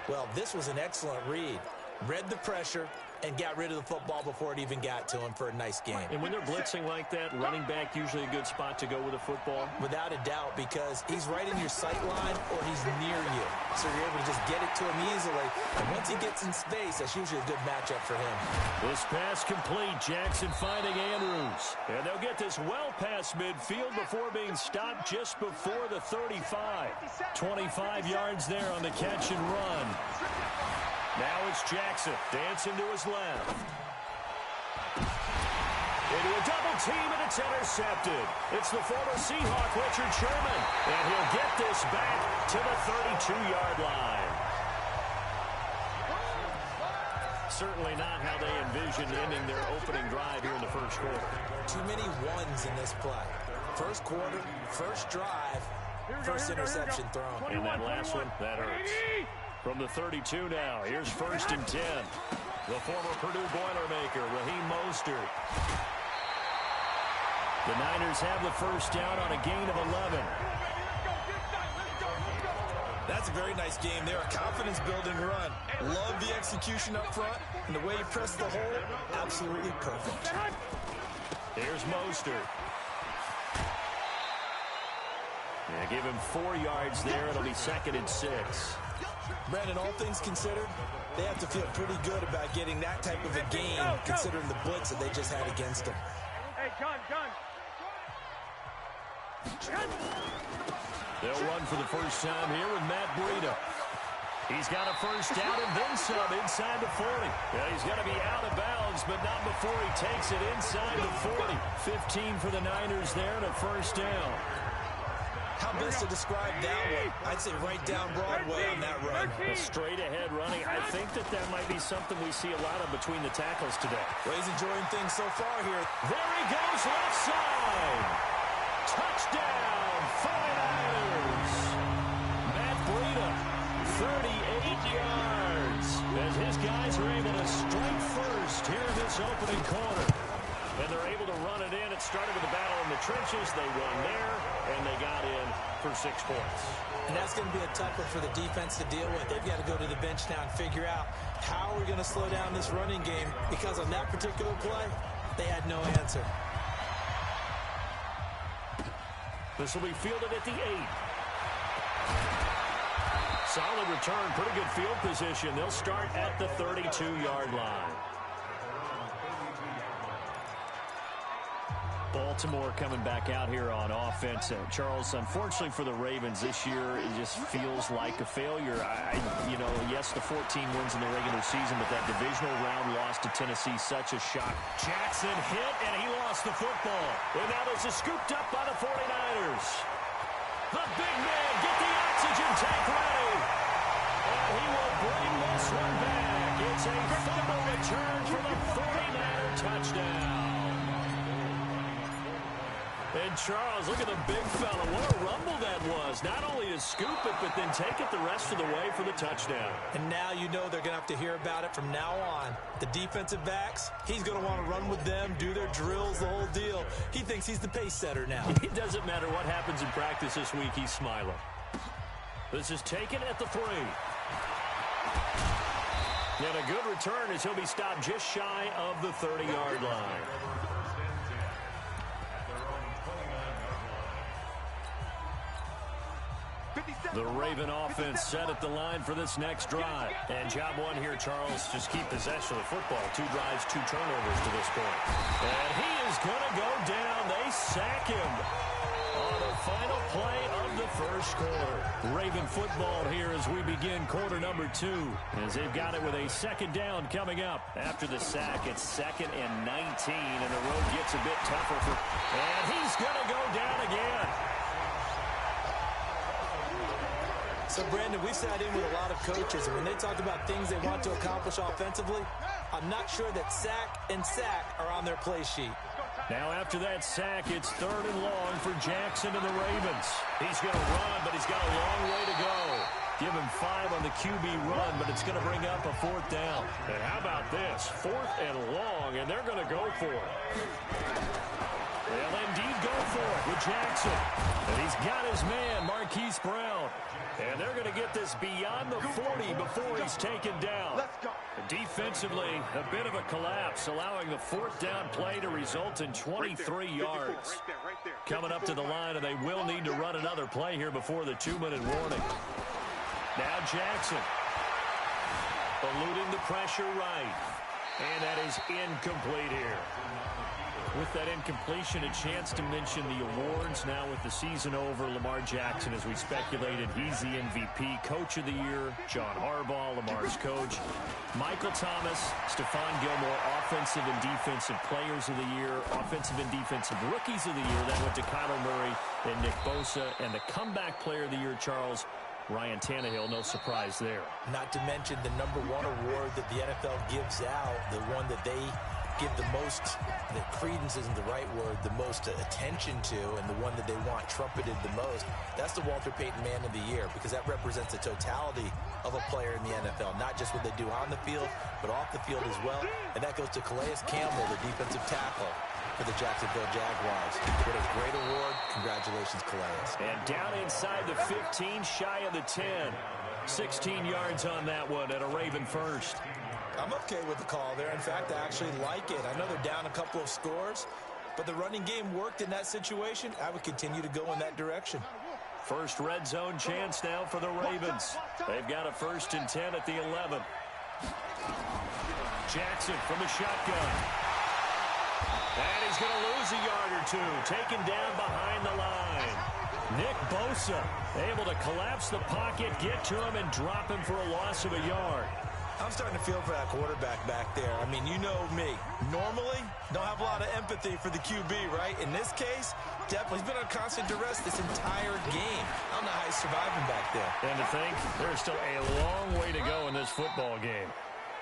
Well, this was an excellent read. Read the pressure and got rid of the football before it even got to him for a nice game. And when they're blitzing like that, running back usually a good spot to go with the football? Without a doubt, because he's right in your sight line or he's near you. So you're able to just get it to him easily. And once he gets in space, that's usually a good matchup for him. This pass complete. Jackson finding Andrews. And they'll get this well past midfield before being stopped just before the 35. 25 yards there on the catch and run. Now it's Jackson, dancing to his left. Into a double team, and it's intercepted. It's the former Seahawk, Richard Sherman. And he'll get this back to the 32-yard line. Certainly not how they envisioned ending their opening drive here in the first quarter. Too many ones in this play. First quarter, first drive, first interception thrown. And that last one, that hurts. From the 32 now, here's 1st and 10. The former Purdue Boilermaker, Raheem Mostert. The Niners have the first down on a gain of 11. That's a very nice game there. A confidence-building run. Love the execution up front. And the way he pressed the hole, absolutely perfect. Here's Mostert. Yeah, give him 4 yards there. It'll be 2nd and 6. Brandon, all things considered, they have to feel pretty good about getting that type of a game, considering the blitz that they just had against them. Hey, John. They'll run for the first time here with Matt Breida. He's got a first down and then some inside the 40. Yeah, he's going to be out of bounds, but not before he takes it inside the 40. 15 for the Niners there and a first down. How best to describe that one? I'd say right down Broadway on that run. A straight ahead running. I think that might be something we see a lot of between the tackles today. Well, he's enjoying things so far here. There he goes, left side. Touchdown, 49ers. Matt Breida, 38 yards. As his guys are able to strike first here in this opening quarter. And they're able to run it in. It started with a battle in the trenches. They won there, and they got in for 6 points. And that's going to be a tough one for the defense to deal with. They've got to go to the bench now and figure out how we're going to slow down this running game, because on that particular play, they had no answer. This will be fielded at the 8. Solid return, pretty good field position. They'll start at the 32-yard line. Baltimore coming back out here on offense. Charles, unfortunately for the Ravens this year, it just feels like a failure. Yes, the 14 wins in the regular season, but that divisional round loss to Tennessee, such a shock. Jackson hit, and he lost the football. And now this is scooped up by the 49ers. The big man, get the oxygen tank ready. And he will bring this one back. It's a fumble return for the 49er touchdown. And Charles, look at the big fella. What a rumble that was. Not only to scoop it, but then take it the rest of the way for the touchdown. And now you know they're going to have to hear about it from now on. The defensive backs, he's going to want to run with them, do their drills, the whole deal. He thinks he's the pace setter now. It doesn't matter what happens in practice this week. He's smiling. This is taken at the 3. And a good return as he'll be stopped just shy of the 30-yard line. The Raven offense set at the line for this next drive. And job one here, Charles, just keep possession of the football. 2 drives, 2 turnovers to this point. And he is going to go down. They sack him on the final play of the first quarter. Raven football here as we begin quarter number 2. As they've got it with a second down coming up. After the sack, it's 2nd and 19. And the road gets a bit tougher for... And he's going to go down again. So, Brandon, we've sat in with a lot of coaches, and when they talk about things they want to accomplish offensively, I'm not sure that sack and sack are on their play sheet. Now, after that sack, it's 3rd and long for Jackson and the Ravens. He's going to run, but he's got a long way to go. Give him 5 on the QB run, but it's going to bring up a 4th down. And how about this? 4th and long, and they're going to go for it. They'll indeed go for it with Jackson. And he's got his man, Marquise Brown. And they're going to get this beyond the 40 before he's taken down. Defensively, a bit of a collapse, allowing the 4th down play to result in 23 yards. Coming up to the line, and they will need to run another play here before the 2-minute warning. Now Jackson, eluding the pressure right. And that is incomplete here. With that incompletion, a chance to mention the awards. Now with the season over, Lamar Jackson, as we speculated, he's the MVP. Coach of the Year, John Harbaugh, Lamar's coach. Michael Thomas, Stephon Gilmore, Offensive and Defensive Players of the Year, Offensive and Defensive Rookies of the Year. That went to Kyler Murray and Nick Bosa. And the Comeback Player of the Year, Charles, Ryan Tannehill, no surprise there. Not to mention the #1 award that the NFL gives out, the one that they give the credence isn't the right word, the most attention to, and the one that they want trumpeted the most, that's the Walter Payton Man of the Year, because that represents the totality of a player in the NFL, not just what they do on the field, but off the field as well. And that goes to Calais Campbell, the defensive tackle for the Jacksonville Jaguars. What a great award. Congratulations, Calais. And down inside the 15, shy of the 10. 16 yards on that one and a Raven first. I'm okay with the call there. In fact, I actually like it. I know they're down a couple of scores, but the running game worked in that situation. I would continue to go in that direction. First red zone chance now for the Ravens. They've got a 1st and 10 at the 11. Jackson from the shotgun. And he's going to lose a yard or two. Taken down behind the line. Nick Bosa able to collapse the pocket, get to him, and drop him for a loss of a yard. I'm starting to feel for that quarterback back there. I mean, you know me. Normally, don't have a lot of empathy for the QB, right? In this case, definitely. He's been on constant duress this entire game. I don't know how he's surviving back there. And to think, there's still a long way to go in this football game.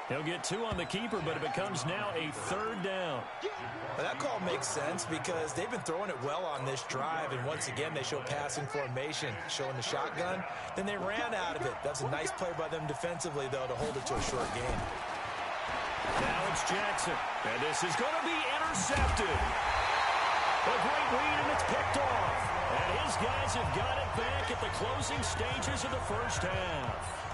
He'll get 2 on the keeper, but it becomes now a 3rd down. Well, that call makes sense because they've been throwing it well on this drive, and once again, they show passing formation, showing the shotgun. Then they ran out of it. That's a nice play by them defensively, though, to hold it to a short game. Now it's Jackson, and this is going to be intercepted. A great read, and it's picked off. And his guys have got it back at the closing stages of the first half.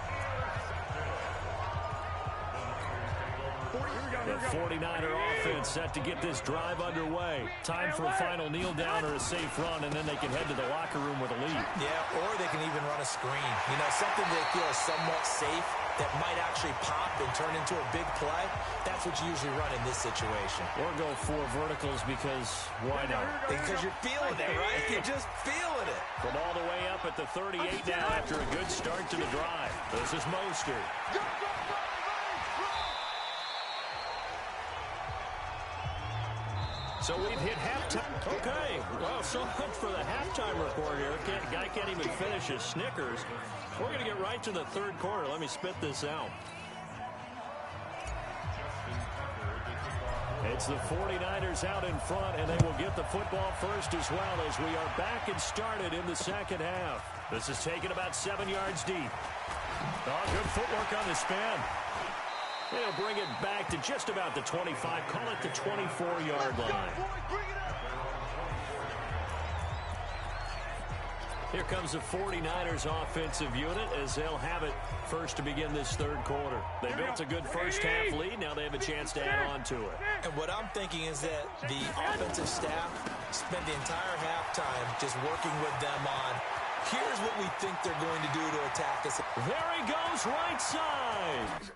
The 49er offense set to get this drive underway. Time for a final kneel down or a safe run, and then they can head to the locker room with a lead. Yeah, or they can even run a screen. You know, something they feel is somewhat safe that might actually pop and turn into a big play. That's what you usually run in this situation. Or go 4 verticals because why not? Because you're feeling it, right? You're just feeling it. From all the way up at the 38 now after a good start to the drive. This is Mostert. So we've hit halftime. Okay, well, so much for the halftime report here. Guy can't even finish his Snickers. We're going to get right to the 3rd quarter. Let me spit this out. It's the 49ers out in front, and they will get the football first as well as we are back and started in the 2nd half. This is taken about 7 yards deep. Oh, good footwork on the spin. They'll bring it back to just about the 25. Call it the 24-yard line. Here comes the 49ers offensive unit as they'll have it first to begin this 3rd quarter. They built a good first half lead. Now they have a chance to add on to it. And what I'm thinking is that the offensive staff spent the entire halftime just working with them on, here's what we think they're going to do to attack us. There he goes, right side.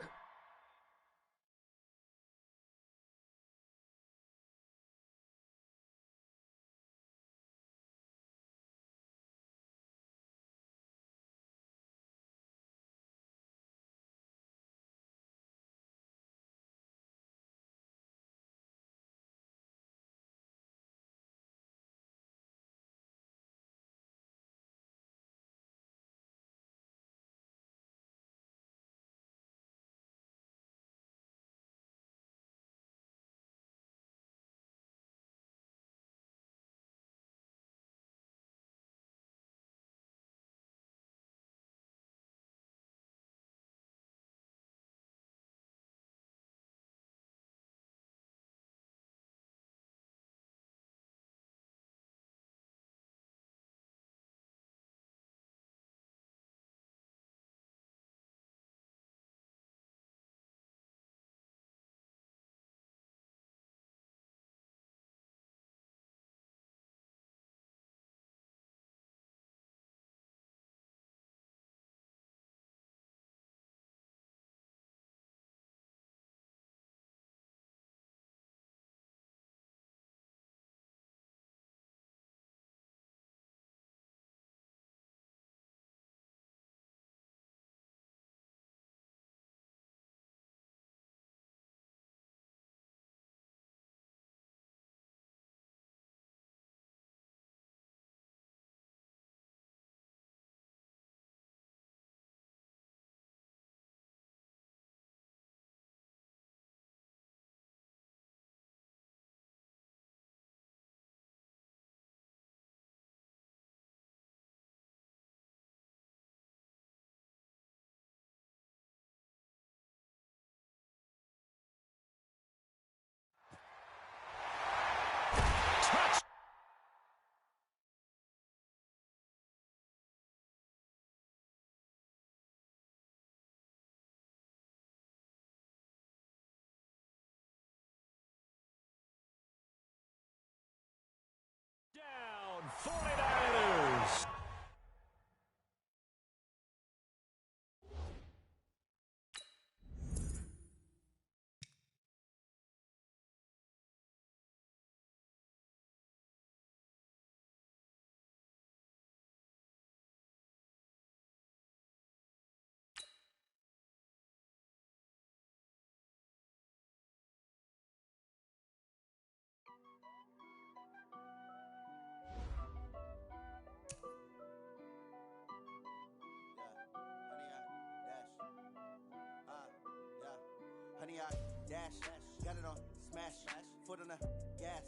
dash, got it on smash, foot on the gas.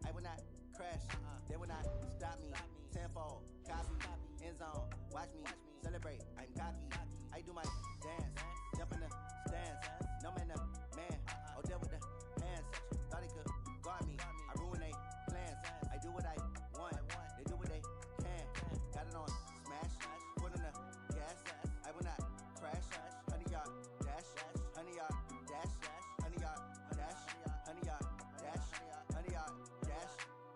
I will not crash, they will not stop me. Tenfold, copy, end zone, watch me celebrate. I'm cocky, I do my dance, jump in the stands. No man, the man, oh deal with the hands. Thought he could guard me, I ruin they plans. I do what I want, they do what they can. Got it on smash, foot on the gas. I will not crash, 100-yard dash, 100-yard dash, 100-yard dash, 100-yard dash, 100-yard dash.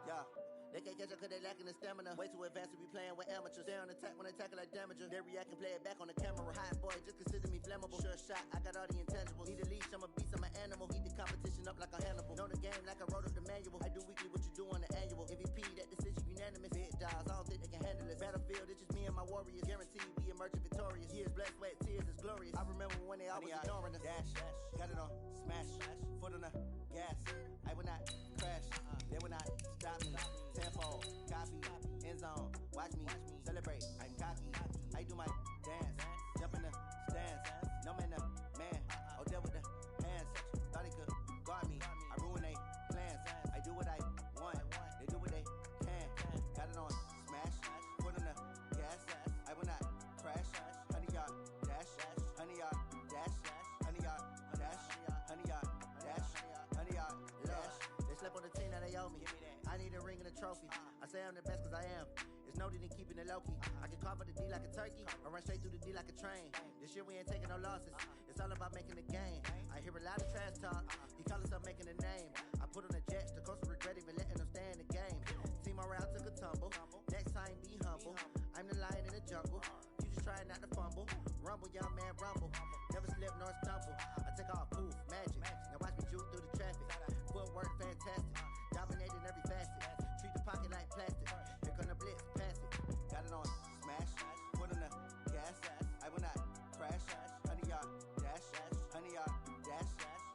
Yeah. They can't catch up cause they lacking the stamina. Way too advanced to be playing with amateurs. Stay on attack when they tackle like damager. They react and play it back on the camera. Hot boy, just consider me flammable. Sure shot, I got all the intangibles. Need a leash, I'm a beast, I'm an animal. Heat the competition up like a Hannibal. Know the game like I wrote up the manual. I do weekly what you do on the annual. MVP, that decision unanimous. Big dogs, I don't think they can handle it. Battlefield, it's just me and my warriors. Guaranteed we emerging victorious. Years, blood, sweat, tears is glorious. I remember when they always ignoring us. Dash, got it on smash, foot on the gas. I will not crash, they will not stop me. Tenfold, copy, end zone, watch me celebrate. I'm cocky, I do my dance, jump in the stands. No man, the man, oh deal with the hands. Thought he could guard me, I ruin they plans. I do what I want, they do what they can. Got it on smash, foot on the gas. I will not crash, 100-yard dash, 100-yard dash, 100-yard dash, 100-yard dash, 100-yard dash. They slept on the team that they owe me. I need a ring and a trophy. I say I'm the best cause I am. It's noted in keeping it low-key. I can carve up the D like a turkey or run straight through the D like a train. This year we ain't taking no losses. It's all about making the game. I hear a lot of trash talk. He call himself making a name. I put on the Jets. The coach will regret even letting them stay in the game. Team morale took a tumble. Next time be humble. I'm the lion in the jungle. You just try not to fumble. Rumble, young man, rumble. Never slip nor stumble. I take off, poof, magic. Now watch me juke through the traffic. Footwork fantastic. Dominating every facet. Treat the pocket like plastic. Here come the blitz, pass it. Got it on smash, foot on the gas. I will not crash, 100-yard dash, 100-yard dash,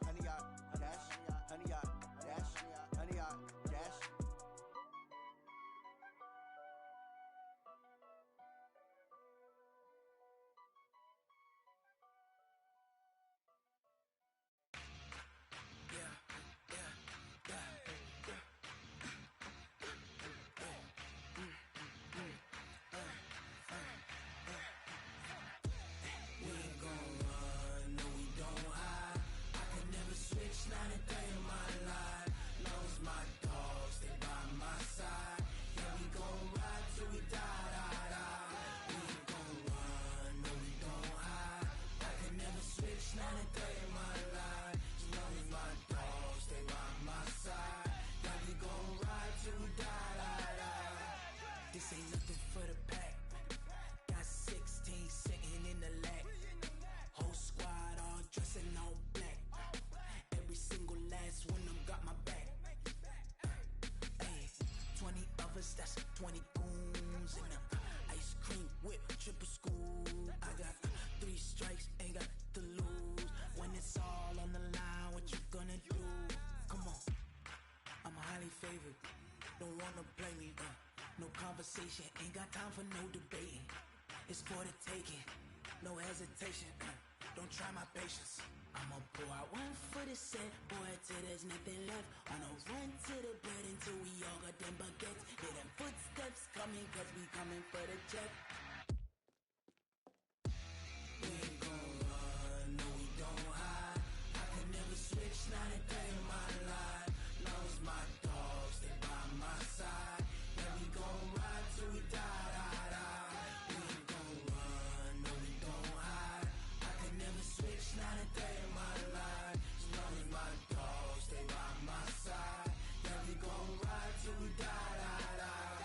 100-yard dash, 100-yard dash, 100-yard dash. This ain't nothing for the pack. Got 16 sitting in the lag. Whole squad all dressing all black. Every single last one of them got my back. Hey, 20 of us, that's 20 goons in them. Ice cream whip, triple scoop. I got 3 strikes, ain't got to lose. When it's all on the line, what you gonna do? Come on, I'm highly favored. Don't wanna play me, no conversation, ain't got time for no debating. It's for the taking, no hesitation. Don't try my patience. I'ma pour out one for the set, boy, till there's nothing left. On a run to the bread until we all got them baguettes. Hear them footsteps coming, cause we coming for the jet. We ain't gon' run, no we don't hide. I can never switch, not a day in my life. Long as my dogs stay by my side. Yeah, we gon' ride till we die, die, die. We ain't gon' run, no we don't hide. I can never switch, not a day in my life. As long as my dogs stay by my side. Yeah, we gon' ride till we die, die, die.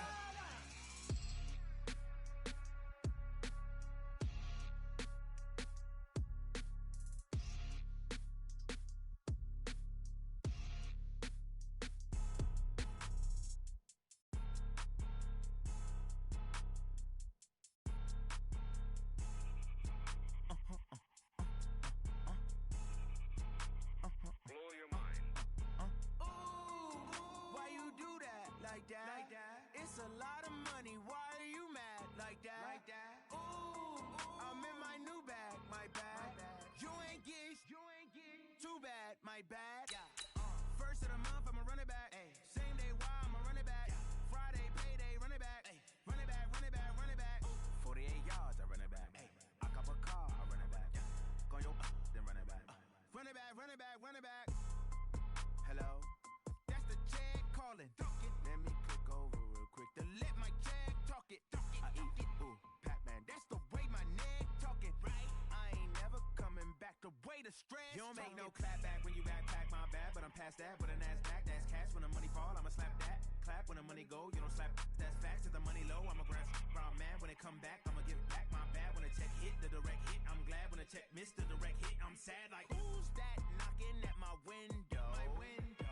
You don't make no clap back when you backpack, my bad, but I'm past that. With a NASDAQ, that's cash. When the money fall, I'ma slap that. Clap when the money go, you don't slap. That's facts. If the money low, I'ma grab. I'm mad when it come back, I'ma give back. My bad when the check hit, the direct hit. I'm glad when the check missed the direct hit. I'm sad like, who's that knocking at my window?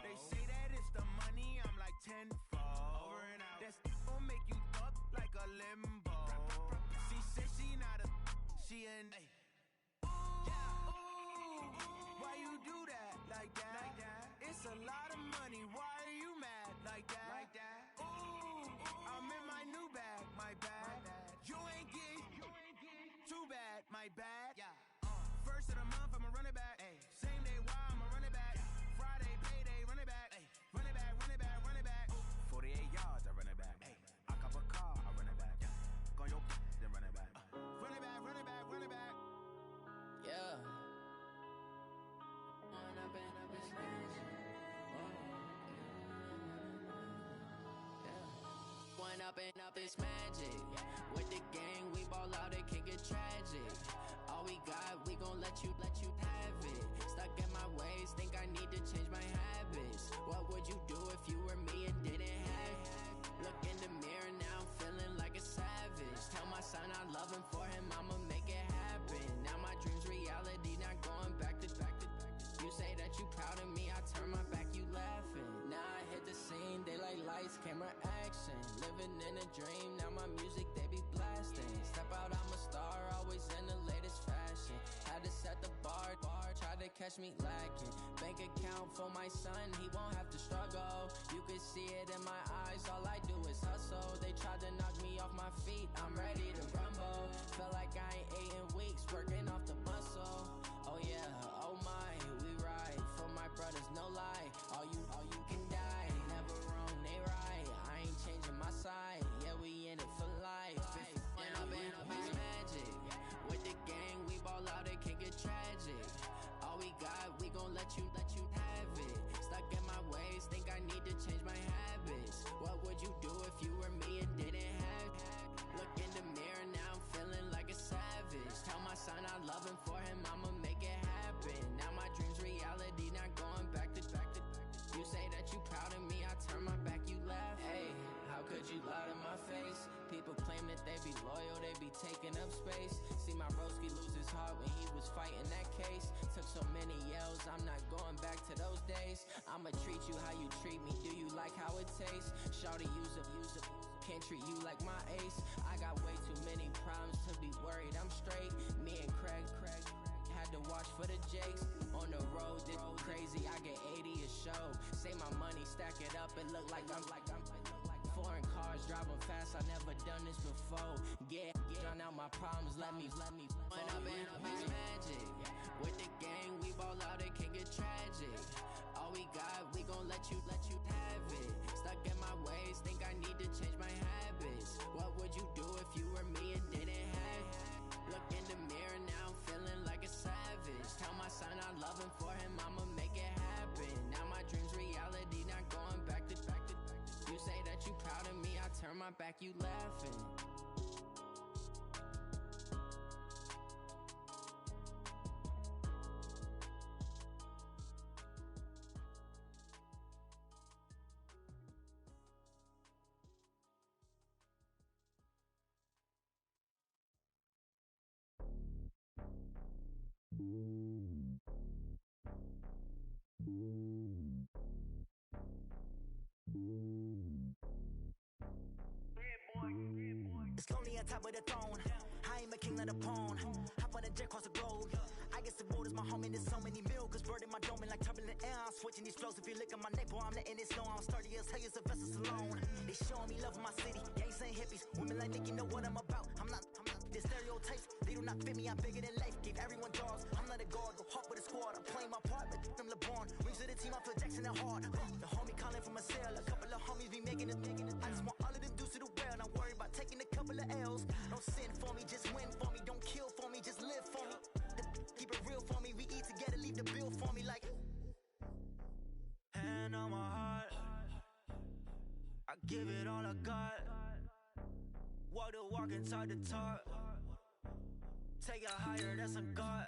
They say that it's the money, I'm like tenfold. Over and out. That's gon' make you up like a limbo. She said she not a, she an. Why you do that like that? It's a lot of money. Why are you mad like that? Ooh, I'm in my new bag, my bad. You ain't get too bad, my bad. First of the month, I'ma run it back. Same day, why I'ma run it back. Friday, payday, run it back. Run it back, run it back, run it back. 48 yards, I run it back. I cop a car, I run it back. Go on your then run it back. Run it back, run it back, run it back. Yeah. One up and up is magic. With the gang, we ball out, it can get tragic. All we got, we gon' let you have it. Stuck in my ways, think I need to change my habits. What would you do if you were me and didn't have it? Look in the mirror, now I'm feeling like a savage. Tell my son I love him, for him I'ma make it happen. Now my dream's reality, not going back to. You say that you proud of me, I turn my back, you laughing. Now I hit the scene, they like lights, camera, action. Living in a dream, now my music, they be blasting. Step out, I'm a star, always in the latest fashion. Had to set the bar, try to catch me lacking. Bank account for my son, he won't have to struggle. You can see it in my eyes, all I do is hustle. They tried to knock me off my feet, I'm ready to rumble. Feel like I ain't ate in weeks, working off the muscle. Oh yeah, oh my, we ride for my brothers, no lie. All you can die, never wrong, they right. I ain't changing my side, yeah, we in it for life. And up is magic. With the gang, we ball out, it can get tragic. All we got, we gon' let you have it. Stuck in my ways, think I need to change my habits. What would you do if you were me and didn't have it? Look in the mirror, now I'm feeling like a savage. Tell my son I love him, for him I'ma make it happen. Now my dream's reality, not going back to. You say that you proud of me, I turn my back, you laugh. Hey, how could you lie to my face? People claim that they be loyal, they be taking up space. See my broski lose his heart when he was fighting that case. Took so many yells, I'm not going back to those days. I'ma treat you how you treat me, do you like how it tastes? Shawty, use up, can't treat you like my ace. I got way too many problems to be worried, I'm straight. Me and Craig had to watch for the Jakes. On the road, this crazy, I get 80 a show. Say my money, stack it up, it look like I'm foreign cars, driving fast, I never done this before. Yeah, drown out my problems, let me One up and up is magic. With the gang, we ball out, it can get tragic. All we got, we gon' let you have it. Stuck in my ways, think I need to change my habits. What would you do if you were me and didn't have it? Look in the mirror, now I'm feeling like a savage. Tell my son I love him, for him I'ma make it happen. Now my dream's reality, not going back to. You say that you proud of me, I turn my back, you laughing. It's lonely on top of the throne. I am a king of the pawn. Hop on a jet across the globe. I guess the world is my home and there's so many milkers bird in my dome and like turbulent air. I'm switching these flows. If you look at my neck, boy, I'm letting it snow. I'm sturdy as hell, as a vessel alone. They showing me love in my city. Gangs and hippies, women like Nicki know what I'm about. I'm not the stereotypes. They do not fit me. I'm bigger than life. Give everyone dogs. I'm not a guard. Go hawk with a squad. I'm playing my part, but I'm LeBron. Rings to the team. I feel Jackson and hard. The homie calling from a cell. A couple of homies be making it. I just want all of them dudes to do well. Not worry about taking a couple of L's. Don't sin for me, just win for me. Don't kill for me, just live for me. Keep it real for me. We eat together, leave the bill for me like. Hand on my heart, I give it all I got. Walk the walk and talk the talk. Take it higher, that's a God.